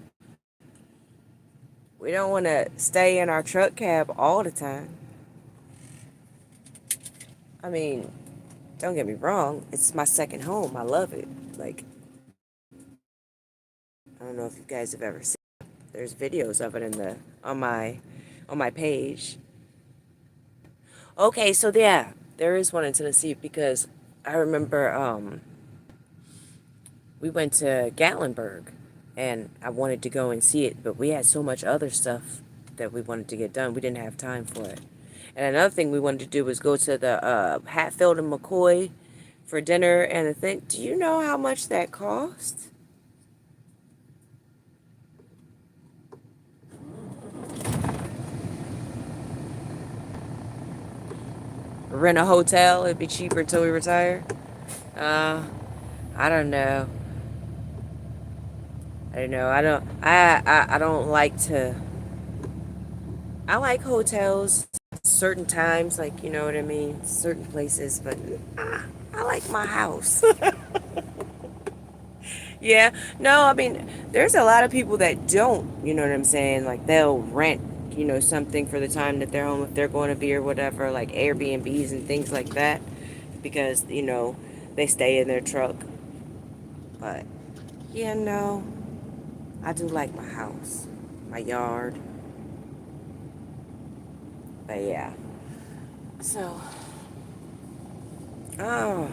Speaker 1: We don't want to stay in our truck cab all the time. I mean, don't get me wrong, it's my second home. I love it. Like, I don't know if you guys have ever seen it. There's videos of it on my page. Okay, so yeah, there is one in Tennessee because I remember we went to Gatlinburg and I wanted to go and see it, but we had so much other stuff that we wanted to get done. We didn't have time for it. And another thing we wanted to do was go to the Hatfield and McCoy for dinner. And I think, do you know how much that cost? Rent a hotel, it'd be cheaper until we retire. Uh, I don't know. I don't know. I don't like to. I like hotels certain times, like you know what I mean, certain places, but I like my house. Yeah, no, I mean, there's a lot of people that don't, you know what I'm saying? Like they'll rent, something for the time that they're home if they're going to be or whatever, like Airbnbs and things like that, because, they stay in their truck. But, yeah, no, I do like my house, my yard. But yeah. So, oh,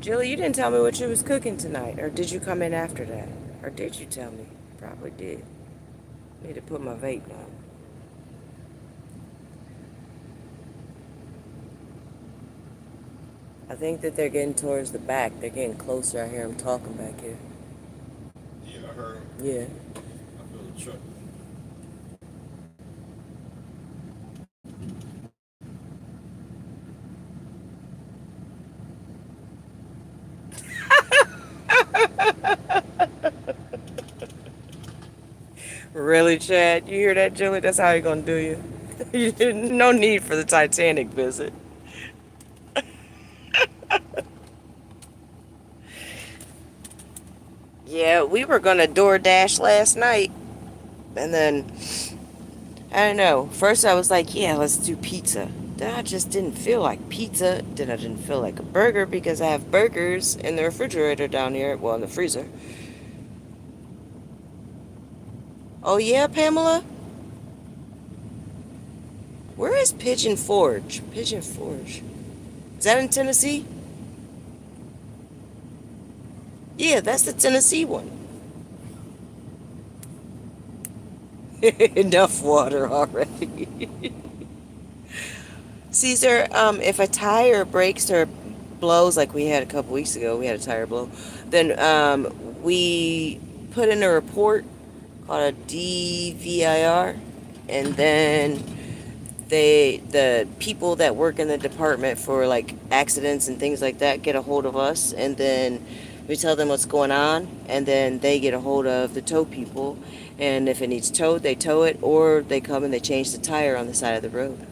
Speaker 1: Julie, you didn't tell me what you was cooking tonight, or did you come in after that? Or did you tell me? Probably did. Need to put my vape down. I think that they're getting towards the back. They're getting closer. I hear them talking back here.
Speaker 2: Yeah, I heard.
Speaker 1: Yeah.
Speaker 2: I feel the truck.
Speaker 1: Really, Chad? You hear that, Julie? That's how he gonna do you. You didn't, no need for the Titanic visit. Yeah, we were gonna DoorDash last night, and then I don't know. First, I was like, yeah, let's do pizza. Then I just didn't feel like pizza. Then I didn't feel like a burger because I have burgers in the refrigerator down here. Well, in the freezer. Oh yeah, Pamela. Where is Pigeon Forge? Pigeon Forge. Is that in Tennessee? Yeah, that's the Tennessee one. Enough water already. Caesar, if a tire breaks or blows, like we had a couple weeks ago, we had a tire blow, then we put in a report called a DVIR, and then the people that work in the department for like accidents and things like that get a hold of us, and then we tell them what's going on, and then they get a hold of the tow people, and if it needs towed, they tow it, or they come and they change the tire on the side of the road.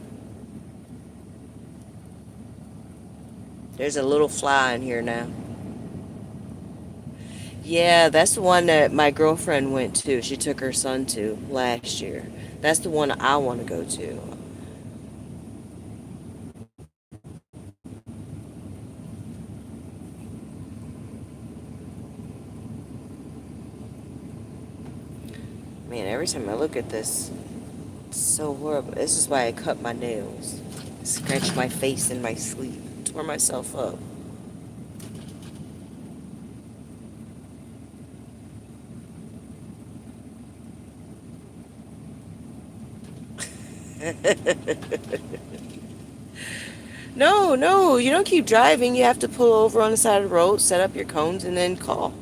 Speaker 1: There's a little fly in here now. Yeah, that's the one that my girlfriend went to. She took her son to last year. That's the one I want to go to. Man, every time I look at this, it's so horrible. This is why I cut my nails. Scratched my face in my sleep. Tore myself up. No, no, you don't keep driving. You have to pull over on the side of the road, set up your cones, and then call.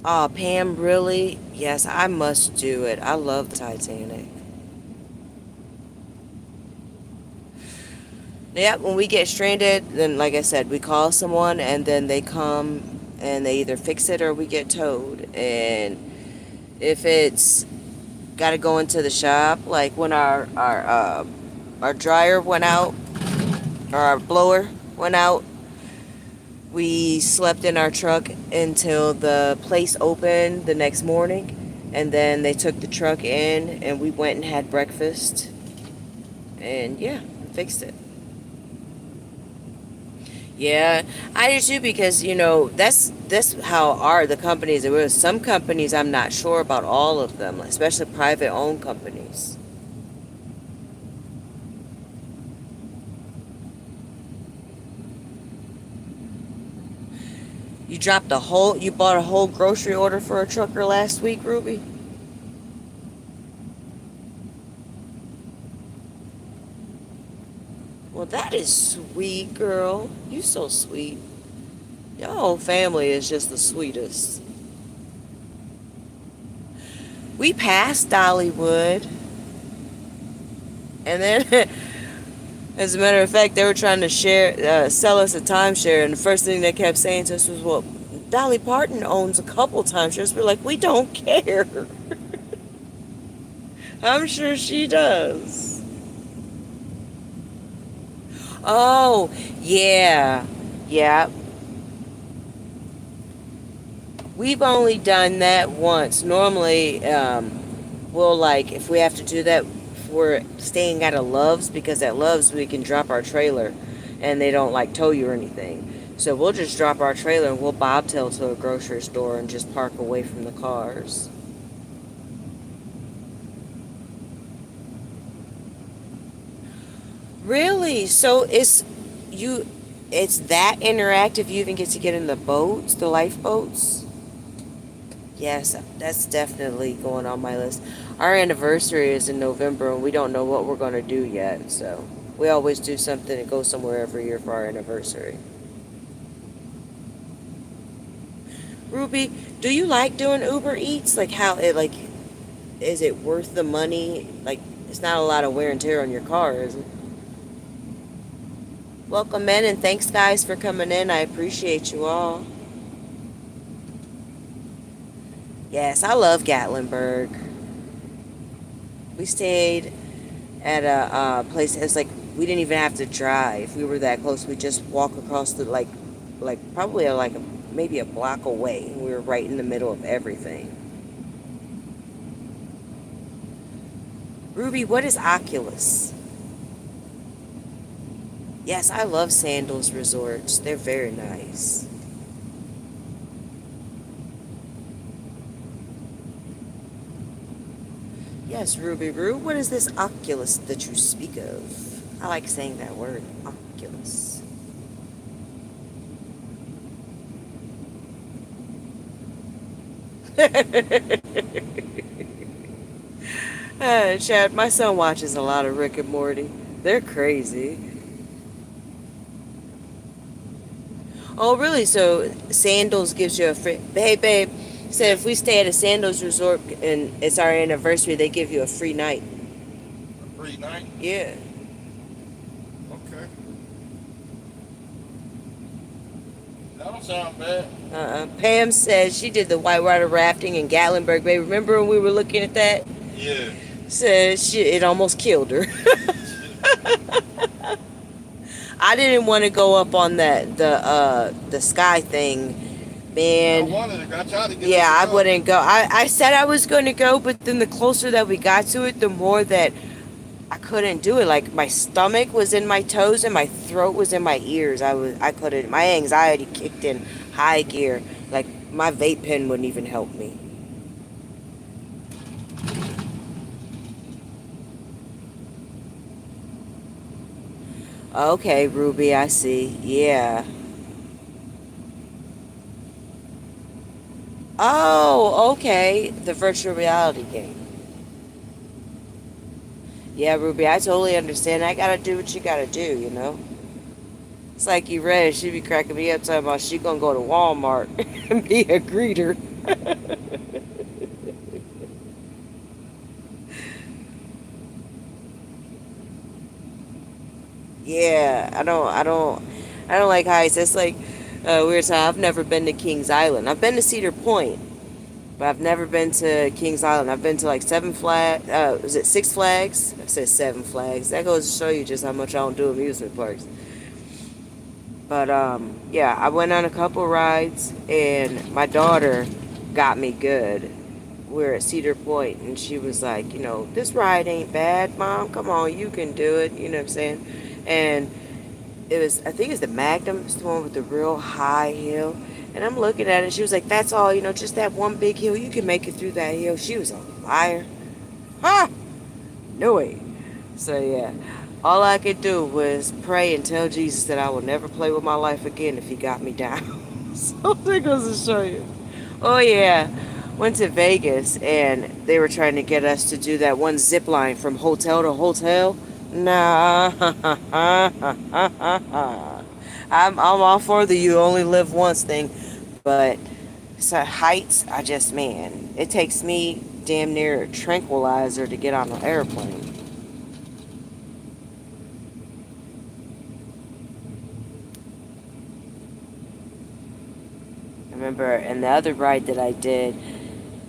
Speaker 1: Oh, Pam, really? Yes, I must do it. I love the Titanic. Yeah, when we get stranded, then like I said, we call someone and then they come and they either fix it or we get towed. And if it's got to go into the shop, like when our dryer went out or our blower went out, we slept in our truck until the place opened the next morning, and then they took the truck in and we went and had breakfast and yeah, fixed it. Yeah, I do too because that's how are the companies. There were some companies I'm not sure about all of them, especially private owned companies. You bought a whole grocery order for a trucker last week, Ruby? Well, that is sweet, girl. You so sweet. Your whole family is just the sweetest. We passed Dollywood, and then, as a matter of fact, they were trying to sell us a timeshare, and the first thing they kept saying to us was, "Well, Dolly Parton owns a couple timeshares." We're like, "We don't care." I'm sure she does. Oh, yeah, yeah. We've only done that once. Normally, we'll like if we have to do that, we're staying at a Love's because at Love's we can drop our trailer, and they don't like tow you or anything. So we'll just drop our trailer and we'll bobtail to a grocery store and just park away from the cars. Really? So you, it's that interactive. You even get to get in the boats, the lifeboats. Yes, that's definitely going on my list. Our anniversary is in November, and we don't know what we're going to do yet. So we always do something and go somewhere every year for our anniversary. Ruby, do you like doing Uber Eats? Like how it like is it worth the money? Like it's not a lot of wear and tear on your car, is it? Welcome in, and thanks, guys, for coming in. I appreciate you all. Yes, I love Gatlinburg. We stayed at a place. It's like we didn't even have to drive. We were that close. We just walk across the like probably maybe a block away. We were right in the middle of everything. Ruby, what is Oculus? Yes, I love Sandals Resorts. They're very nice. Yes, Ruby Roo, what is this Oculus that you speak of? I like saying that word, Oculus. Chad, my son watches a lot of Rick and Morty. They're crazy. Oh, really? So Sandals gives you a free. Hey, babe. So if we stay at a Sandals resort and it's our anniversary, they give you a free night.
Speaker 2: A free night?
Speaker 1: Yeah.
Speaker 2: Okay. That don't sound bad.
Speaker 1: Pam says she did the whitewater rafting in Gatlinburg. Babe, remember when we were looking at that?
Speaker 2: Yeah.
Speaker 1: Says it almost killed her. I didn't want to go up on the sky thing,
Speaker 2: I
Speaker 1: man.
Speaker 2: wanted to. I tried to get
Speaker 1: Yeah,
Speaker 2: us
Speaker 1: I
Speaker 2: to go.
Speaker 1: wouldn't go. I said I was going to go, but then the closer that we got to it, the more that I couldn't do it. Like my stomach was in my toes and my throat was in my ears. I couldn't. My anxiety kicked in high gear. Like my vape pen wouldn't even help me. Okay, Ruby, I see. Yeah. Oh, okay. The virtual reality game. Yeah, Ruby, I totally understand. I gotta do what you gotta do. It's like you read, she be cracking me up talking about she gonna go to Walmart and be a greeter. Yeah, I don't like heights. It's like weird. So I've never been to Kings Island. I've been to Cedar Point, but I've never been to Kings Island. I've been to like Seven Flags. Was it Six Flags? I said Seven Flags. That goes to show you just how much I don't do amusement parks. But yeah, I went on a couple rides, and my daughter got me good. We were at Cedar Point, and she was like, this ride ain't bad, Mom. Come on, you can do it. You know what I'm saying? And I think it's the Magnum. It's the one with the real high hill. And I'm looking at it. She was like, that's all, just that one big hill. You can make it through that hill. She was a liar. Ha! No way. So yeah, all I could do was pray and tell Jesus that I will never play with my life again if he got me down. So that goes to show you. Oh yeah, went to Vegas and they were trying to get us to do that one zip line from hotel to hotel. Nah, I'm all for the you only live once thing, but so heights, man, it takes me damn near a tranquilizer to get on an airplane. I remember, and the other ride that I did,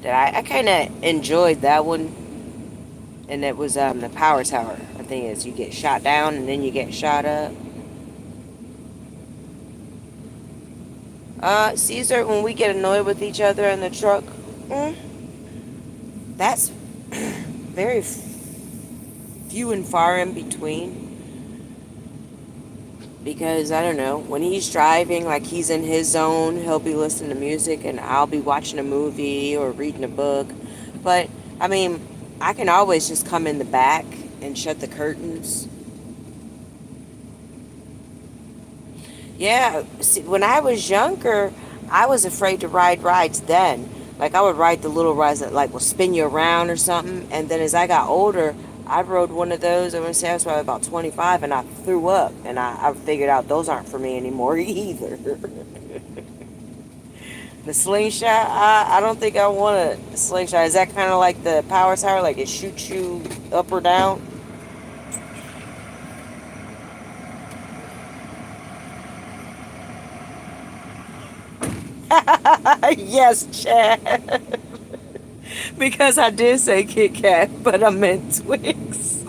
Speaker 1: that I kind of enjoyed that one, and it was the Power Tower. I think is you get shot down and then you get shot up. Caesar, when we get annoyed with each other in the truck, mm, that's very few and far in between. Because I don't know, when he's driving, like he's in his zone, he'll be listening to music, and I'll be watching a movie or reading a book. But I mean, I can always just come in the back and shut the curtains. Yeah, see, when I was younger, I was afraid to ride rides then. Like I would ride the little rides that like will spin you around or something. And then as I got older, I rode one of those. I want to say I was probably about 25, and I threw up, and I figured out those aren't for me anymore either. The slingshot, I don't think I want a slingshot. Is that kind of like the power tower, like it shoots you up or down? Yes, Chad. Because I did say Kit Kat, but I meant Twix.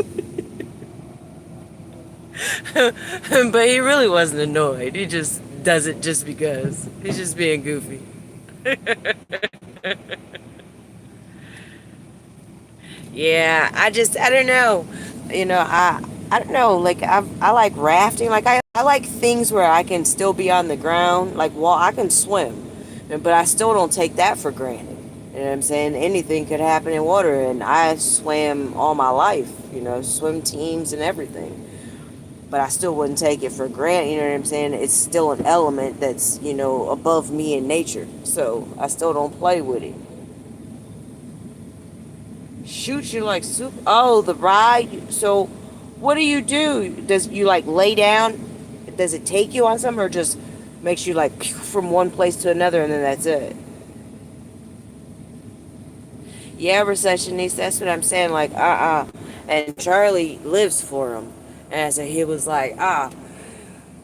Speaker 1: But he really wasn't annoyed. He just does it just because. He's just being goofy. Yeah, I don't know. I don't know. Like I like rafting. Like I like things where I can still be on the ground. Like I can swim, but I still don't take that for granted. You know what I'm saying? Anything could happen in water, and I swam all my life. Swim teams and everything. But I still wouldn't take it for granted. You know what I'm saying? It's still an element that's above me in nature. So I still don't play with it. Shoot you like soup. Oh, the ride. So, what do you do? Does you like lay down? Does it take you on something, or just makes you like from one place to another, and then that's it? Yeah, recessionist. That's what I'm saying. Like, And Charlie lives for him, and so he was like,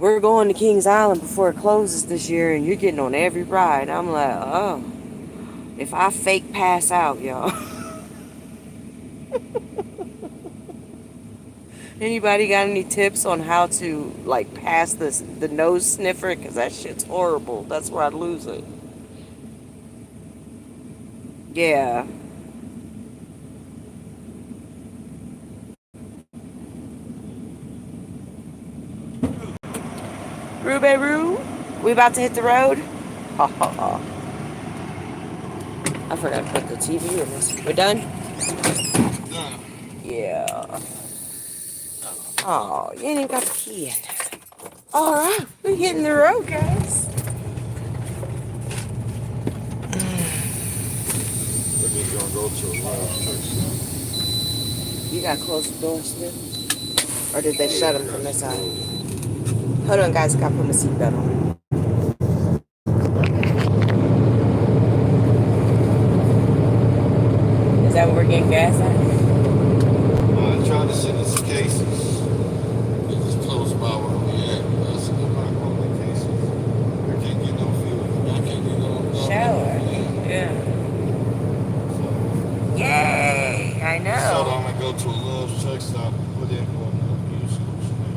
Speaker 1: we're going to Kings Island before it closes this year, and you're getting on every ride. I'm like, oh, if I fake pass out, y'all. Anybody got any tips on how to like pass the nose sniffer? Because that shit's horrible. That's where I'd lose it. Yeah. Rube Roo, we about to hit the road? Ha ha ha. I forgot to put the TV in this. We're done?
Speaker 2: Done.
Speaker 1: Yeah. Oh, you ain't even got the key yet. Alright, we're hitting the road, guys.
Speaker 2: We're just gonna go to a live church.
Speaker 1: You gotta close the door, Smith? Or did they shut them from this side?
Speaker 2: Close.
Speaker 1: Hold on, guys. I gotta put my seatbelt on. Is that what we're getting gas at?
Speaker 2: Trying to send us some cases. It's just close by where we at. That's a good knock on the cases. I can't get no fuel. I can't get no
Speaker 1: Shower. Yeah.
Speaker 2: So,
Speaker 1: Yay! I
Speaker 2: so
Speaker 1: know.
Speaker 2: I'm gonna go to a Love's truck stop and put in for another fuel solution.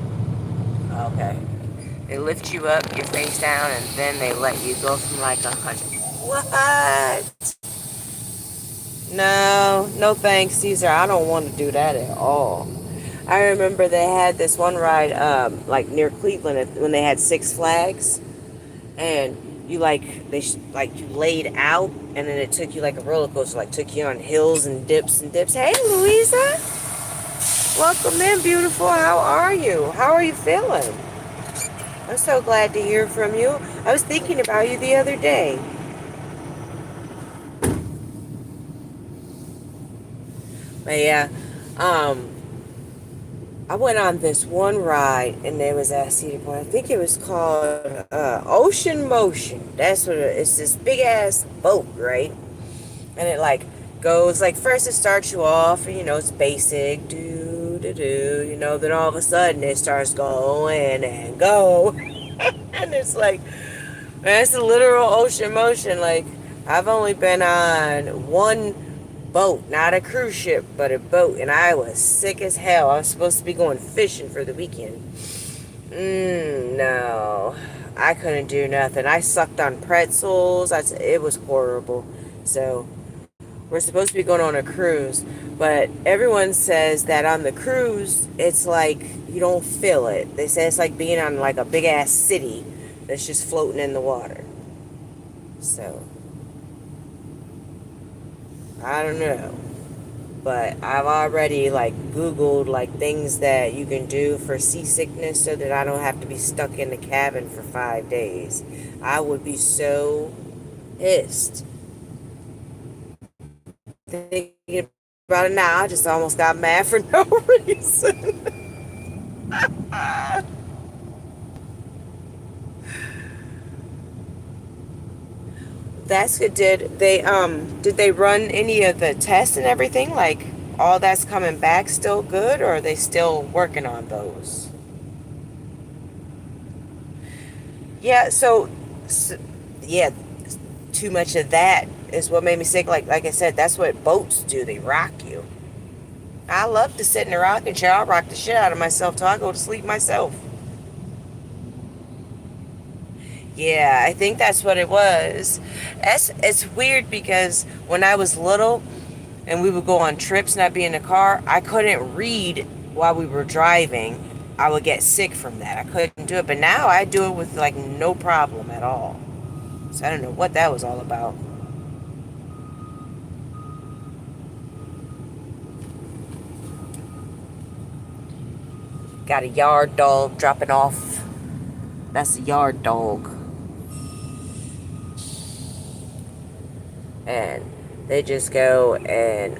Speaker 1: Okay. They lift you up, your face down, and then they let you go from like 100. What? No, no thanks, Caesar. I don't want to do that at all. I remember they had this one ride, like near Cleveland, when they had Six Flags, and you you laid out, and then it took you like a roller coaster, like took you on hills and dips and dips. Hey, Louisa, welcome in, beautiful. How are you? How are you feeling? I'm so glad to hear from you. I was thinking about you the other day. But yeah, I went on this one ride, and it was at Cedar Point. I think it was called Ocean Motion. That's what it's. This big ass boat, right? And it like goes like first it starts you off, and it's basic, do do do. Then all of a sudden it starts going and go, and it's like it's a literal ocean motion. Like I've only been on one boat, not a cruise ship, but a boat, and I was sick as hell. I was supposed to be going fishing for the weekend. No, I couldn't do nothing. I sucked on pretzels. It was horrible. So we're supposed to be going on a cruise, but everyone says that on the cruise, it's like you don't feel it. They say it's like being on like a big ass city that's just floating in the water. So I don't know. But I've already like Googled like things that you can do for seasickness so that I don't have to be stuck in the cabin for 5 days. I would be so pissed. Thinking about it now, I just almost got mad for no reason. That's good. Did they run any of the tests and everything? Like all that's coming back still good, or are they still working on those? Yeah, so yeah, too much of that is what made me sick. Like I said, that's what boats do. They rock you. I love to sit in a rocking chair. I'll rock the shit out of myself till I go to sleep myself. Yeah, I think that's what it was. It's weird because when I was little and we would go on trips and I'd be in the car, I couldn't read while we were driving. I would get sick from that. I couldn't do it. But now I do it with like no problem at all. So I don't know what that was all about. Got a yard dog dropping off. That's a yard dog. And they just go and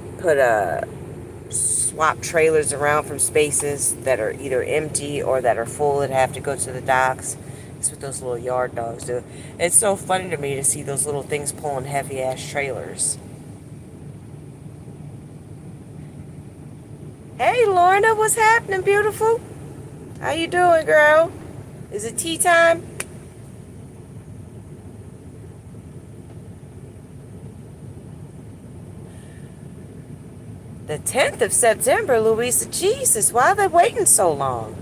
Speaker 1: swap trailers around from spaces that are either empty or that are full that have to go to the docks. That's what those little yard dogs do. It's so funny to me to see those little things pulling heavy ass trailers. Hey Lorna, what's happening, beautiful? How you doing, girl? Is it tea time? The 10th of September, Louisa. Jesus, why are they waiting so long?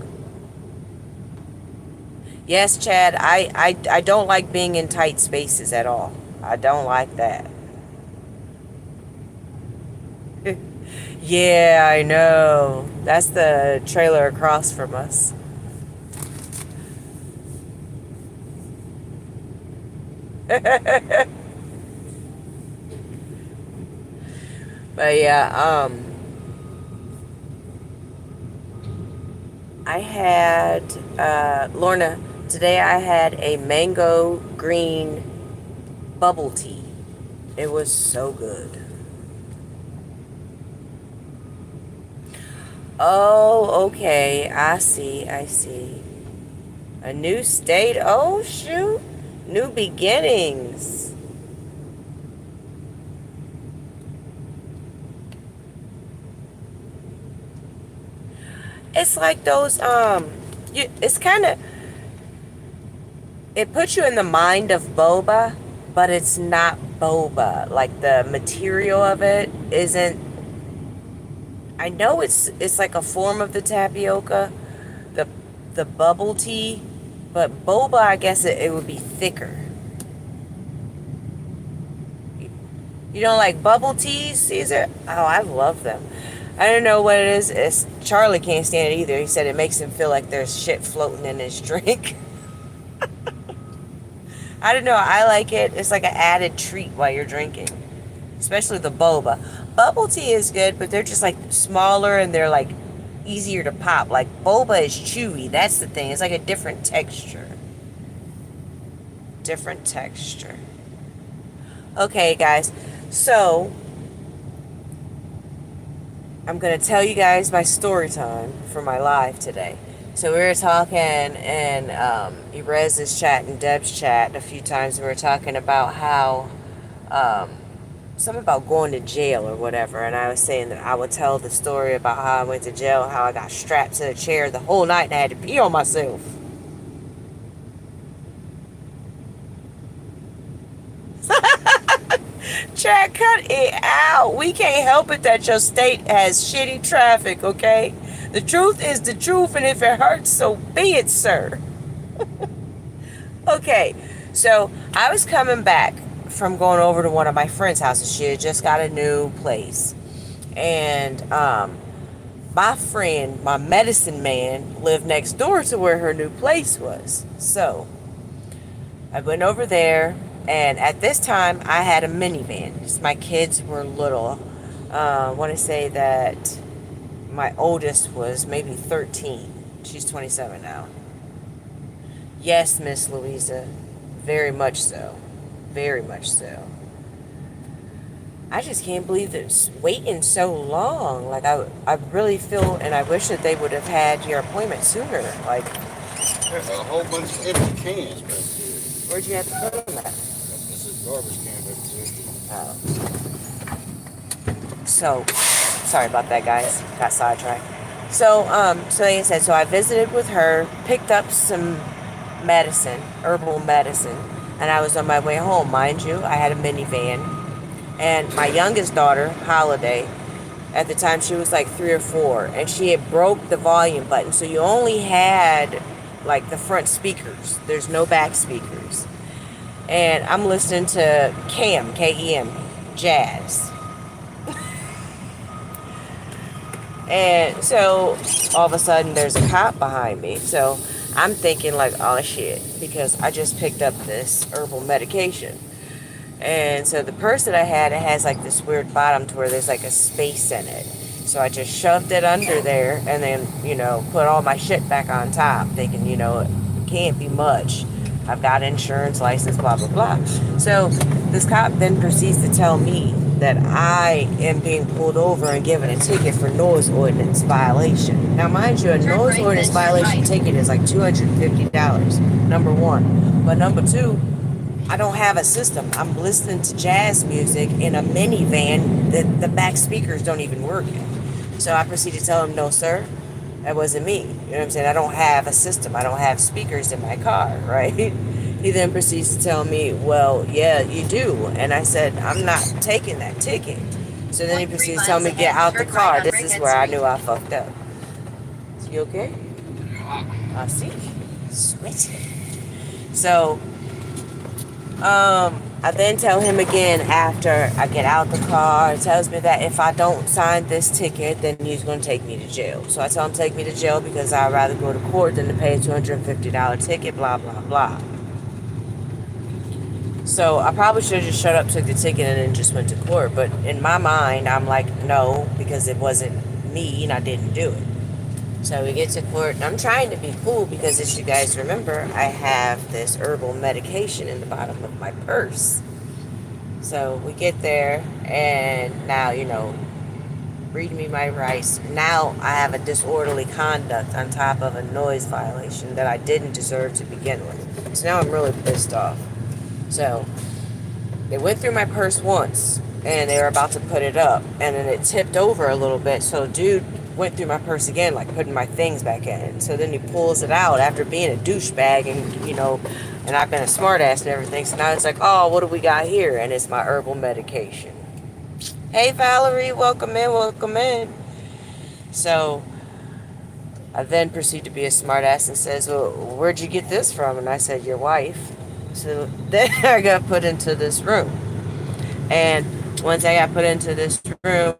Speaker 1: Yes, Chad, I don't like being in tight spaces at all. I don't like that. Yeah, I know. That's the trailer across from us. But yeah, I had, Lorna, today I had a mango green bubble tea. It was so good. Oh, okay. I see. A new state. Oh, shoot. New beginnings. It's like those, it's kind of, it puts you in the mind of boba, but it's not boba. Like the material of it isn't, I know it's like a form of the tapioca, the bubble tea, but boba, I guess it would be thicker. You don't like bubble teas, Caesar? Oh, I love them. I don't know what it is. Charlie can't stand it either. He said it makes him feel like there's shit floating in his drink. I don't know. I like it. It's like an added treat while you're drinking. Especially the boba. Bubble tea is good, but they're just like smaller and they're like easier to pop. Like boba is chewy. That's the thing. It's like a different texture. Different texture. Okay, guys. So I'm going to tell you guys my story time for my live today. So we were talking, and Erez is chatting, Deb's chat a few times. We were talking about how, something about going to jail or whatever. And I was saying that I would tell the story about how I went to jail, how I got strapped to a chair the whole night and I had to pee on myself. Chad, cut it out. We can't help it that your state has shitty traffic, okay? The truth is the truth, and if it hurts, so be it, sir. Okay, so I was coming back from going over to one of my friend's houses. She had just got a new place. And my friend, my medicine man, lived next door to where her new place was. So I went over there. And at this time, I had a minivan because my kids were little. I want to say that my oldest was maybe 13. She's 27 now. Yes, Miss Louisa. Very much so. Very much so. I just can't believe it's waiting so long. Like, I really feel, and I wish that they would have had your appointment sooner. Like,
Speaker 3: there's a whole bunch of empty cans back here.
Speaker 1: Where'd you have to put them at?
Speaker 3: Garbage can back there.
Speaker 1: So, sorry about that, guys. Got sidetracked. So like I said, so I visited with her, picked up some medicine, herbal medicine, and I was on my way home. Mind you, I had a minivan, and my youngest daughter, Holiday, at the time she was like 3 or 4, and she had broke the volume button, so you only had like the front speakers. There's no back speakers, and I'm listening to KEM, jazz. And so all of a sudden there's a cop behind me. So I'm thinking like, oh shit, because I just picked up this herbal medication. And so the purse that I had, it has like this weird bottom to where there's like a space in it. So I just shoved it under there and then, put all my shit back on top, thinking, it can't be much. I've got insurance, license, blah, blah, blah. So this cop then proceeds to tell me that I am being pulled over and given a ticket for noise ordinance violation. Now, mind you, a noise ordinance violation ticket is like $250, number one. But number two, I don't have a system. I'm listening to jazz music in a minivan that the back speakers don't even work in. So I proceeded to tell him, no, sir, that wasn't me. You know what I'm saying? I don't have a system. I don't have speakers in my car, right? He then proceeds to tell me, well, yeah, you do. And I said, I'm not taking that ticket. So then he proceeds to tell me, get out the car. This is where I knew I fucked up. Is you okay? I see. Sweaty. So, I then tell him again after I get out the car. It tells me that if I don't sign this ticket, then he's going to take me to jail. So I tell him take me to jail because I'd rather go to court than to pay a $250 ticket, blah, blah, blah. So I probably should have just shut up, took the ticket, and then just went to court. But in my mind, I'm like, no, because it wasn't me and I didn't do it. So we get to court, and I'm trying to be cool because, as you guys remember, I have this herbal medication in the bottom of my purse. So we get there, and now, read me my rights. Now I have a disorderly conduct on top of a noise violation that I didn't deserve to begin with. So now I'm really pissed off. So they went through my purse once, and they were about to put it up, and then it tipped over a little bit. So dude went through my purse again, like putting my things back in. So then he pulls it out after being a douchebag, and I've been a smartass and everything. So now it's like, oh, what do we got here? And it's my herbal medication. Hey, Valerie, welcome in, welcome in. So I then proceed to be a smartass and says, well, where'd you get this from? And I said, your wife. So then I got put into this room. And once I got put into this room,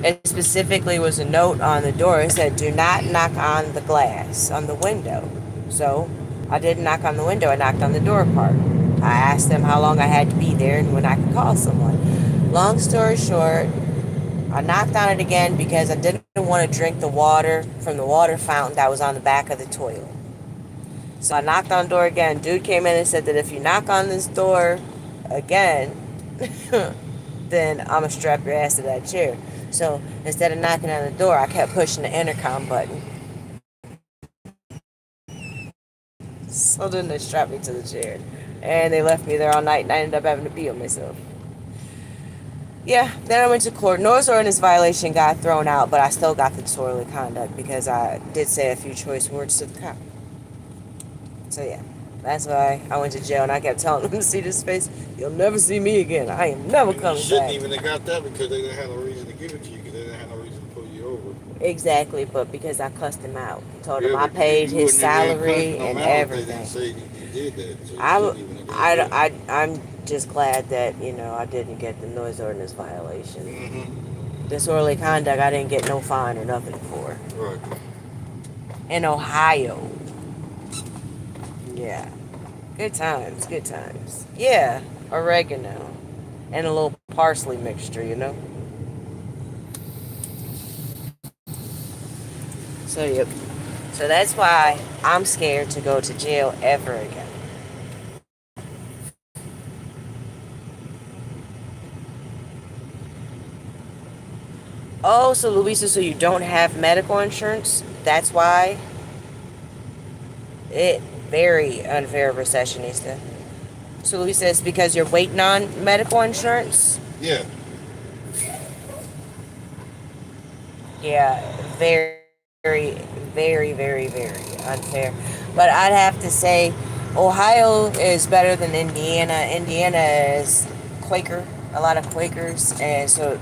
Speaker 1: it specifically was a note on the door. It said, do not knock on the glass, on the window. So I didn't knock on the window. I knocked on the door part. I asked them how long I had to be there and when I could call someone. Long story short, I knocked on it again because I didn't want to drink the water from the water fountain that was on the back of the toilet. So I knocked on the door again. Dude came in and said that if you knock on this door again, then I'm going to strap your ass to that chair. So instead of knocking on the door, I kept pushing the intercom button. So then they strapped me to the chair. And they left me there all night, and I ended up having to pee on myself. Yeah, then I went to court. Noise ordinance violation got thrown out, but I still got the disorderly conduct because I did say a few choice words to the cop. So yeah, that's why I went to jail, and I kept telling them to see this face. You'll never see me again. I am never coming back.
Speaker 2: You shouldn't even have got that because they didn't have no reason to give it to you because they didn't have no reason to pull you over.
Speaker 1: Exactly, but because I cussed him out. Told him I paid his salary and everything.
Speaker 2: They didn't say you did that. So
Speaker 1: I'm just glad that, I didn't get the noise ordinance violation.
Speaker 2: Mm-hmm.
Speaker 1: Disorderly conduct, I didn't get no fine or nothing for.
Speaker 2: Right.
Speaker 1: In Ohio. Yeah. Good times, good times. Yeah, oregano. And a little parsley mixture, So, yep. So that's why I'm scared to go to jail ever again. Oh, so Louisa, so you don't have medical insurance? That's why? Very unfair recessionista. So Louisa, it's because you're waiting on medical insurance?
Speaker 2: Yeah.
Speaker 1: Yeah, very, very, very, very unfair. But I'd have to say Ohio is better than Indiana. Indiana is Quaker, a lot of Quakers, and so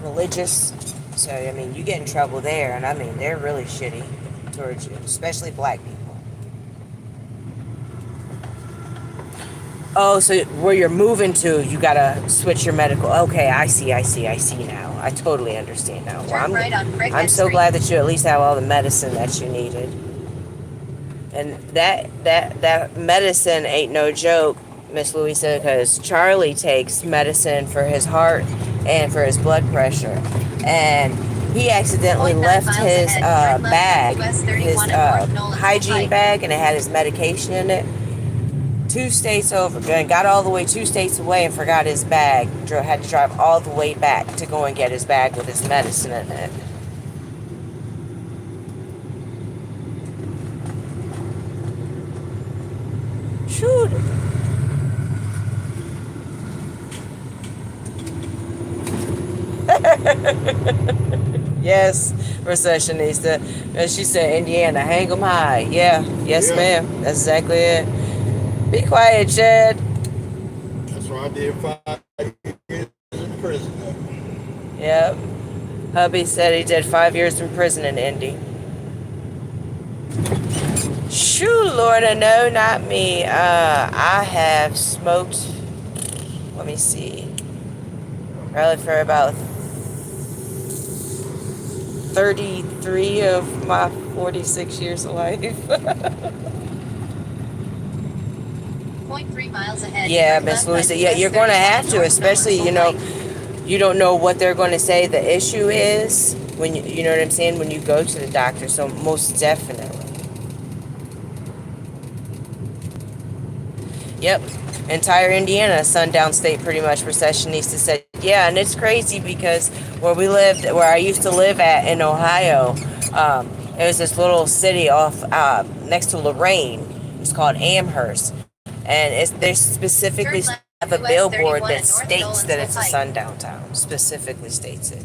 Speaker 1: religious. So, I mean, you get in trouble there, and I mean, they're really shitty towards you, especially black people. Oh, so where you're moving to, you gotta switch your medical. Okay, I see now. I totally understand now. Well, I'm so glad that you at least have all the medicine that you needed. And that medicine ain't no joke, Miss Louisa, because Charlie takes medicine for his heart and for his blood pressure. And he accidentally left his bag, his hygiene bag, and it had his medication in it. 2 states over, and got all the way 2 states away and forgot his bag. Had to drive all the way back to go and get his bag with his medicine in it. Shoot. Yes, recessionista. And she said, Indiana, hang 'em high. Yeah, yes, ma'am. That's exactly it. Be quiet, Chad.
Speaker 2: That's why I did 5 years in prison.
Speaker 1: Yep. Hubby said he did 5 years in prison in Indy. Shoo, Lorna, no, not me. I have smoked, let me see, probably for about 33 of my 46 years of life.
Speaker 4: 0.3 miles ahead.
Speaker 1: Yeah, Miss Louisa. Yeah, you're going to have to, especially, you know, you don't know what they're going to say the issue is when you know what I'm saying, when you go to the doctor. So most definitely. Yep. Entire Indiana, sundown state, pretty much. Recessionista said, yeah, and it's crazy because where I used to live at in Ohio, it was this little city off next to Lorraine. It's called Amherst, and they specifically have a billboard that states that it's a sundown town. Specifically states it,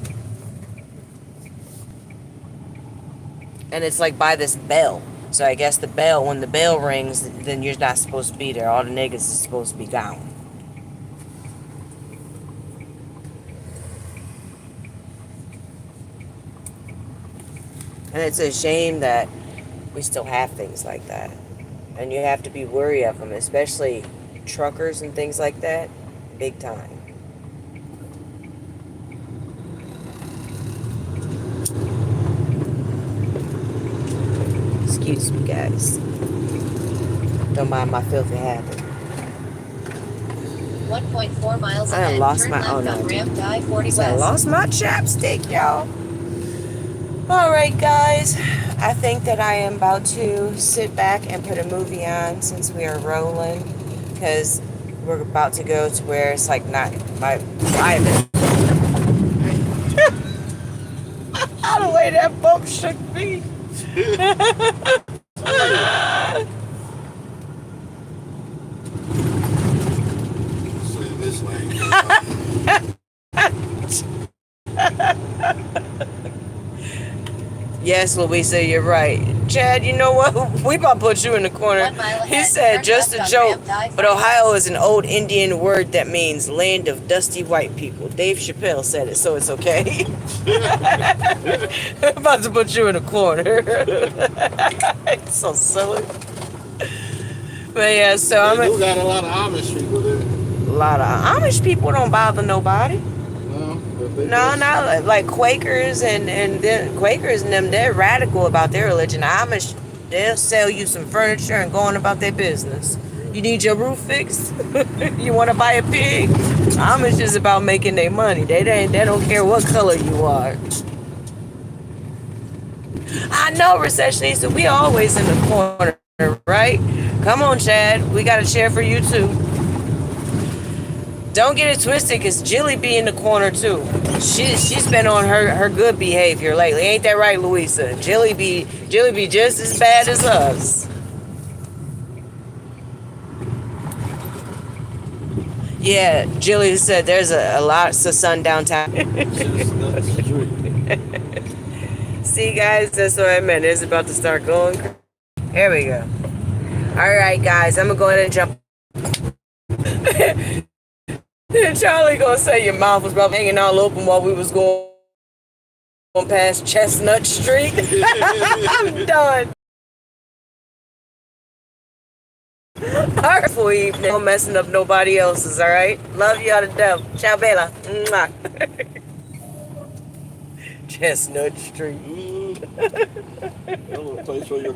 Speaker 1: and it's like by this bell. So I guess when the bell rings, then you're not supposed to be there. All the niggas is supposed to be gone. And it's a shame that we still have things like that. And you have to be wary of them, especially truckers and things like that. Big time. Excuse me, guys. Don't mind my filthy habit.
Speaker 4: 1.4 miles ahead.
Speaker 1: I lost my
Speaker 4: on ramp I-40
Speaker 1: I lost my chapstick, y'all. Alright, guys. I think that I am about to sit back and put a movie on since we are rolling. Because we're about to go to where it's like not my private. How the way that bump shook me.
Speaker 2: This lane.
Speaker 1: Yes, Louisa, you're right. Chad, you know what? We about to put you in the corner. He said just a joke, but Ohio is an old Indian word that means land of dusty white people. Dave Chappelle said it, so it's okay. I'm about to put you in the corner. It's so silly. But yeah, so
Speaker 2: I'm. You got a lot of Amish people there.
Speaker 1: A lot of Amish people don't bother nobody. No, not like Quakers and Quakers and them. They're radical about their religion. Amish, they'll sell you some furniture and go on about their business. You need your roof fixed? You want to buy a pig? Amish is about making their money. They don't care what color you are. I know, recessionista. We always in the corner, right? Come on, Chad. We got a chair for you too. Don't get it twisted, because Jilly be in the corner too. She's been on her good behavior lately. Ain't that right, Louisa? Jilly be just as bad as us. Yeah, Jilly said there's a lot of sundown town. See, guys, that's what I meant. It's about to start going. Here we go. Alright, guys, I'm gonna go ahead and jump. Charlie gonna say your mouth was probably hanging all open while we was going past Chestnut Street. I'm done. Alright, for evening. No messing up nobody else's, alright? Love y'all to death. Ciao, Bella. Mwah. Chestnut Street.
Speaker 2: That little place where your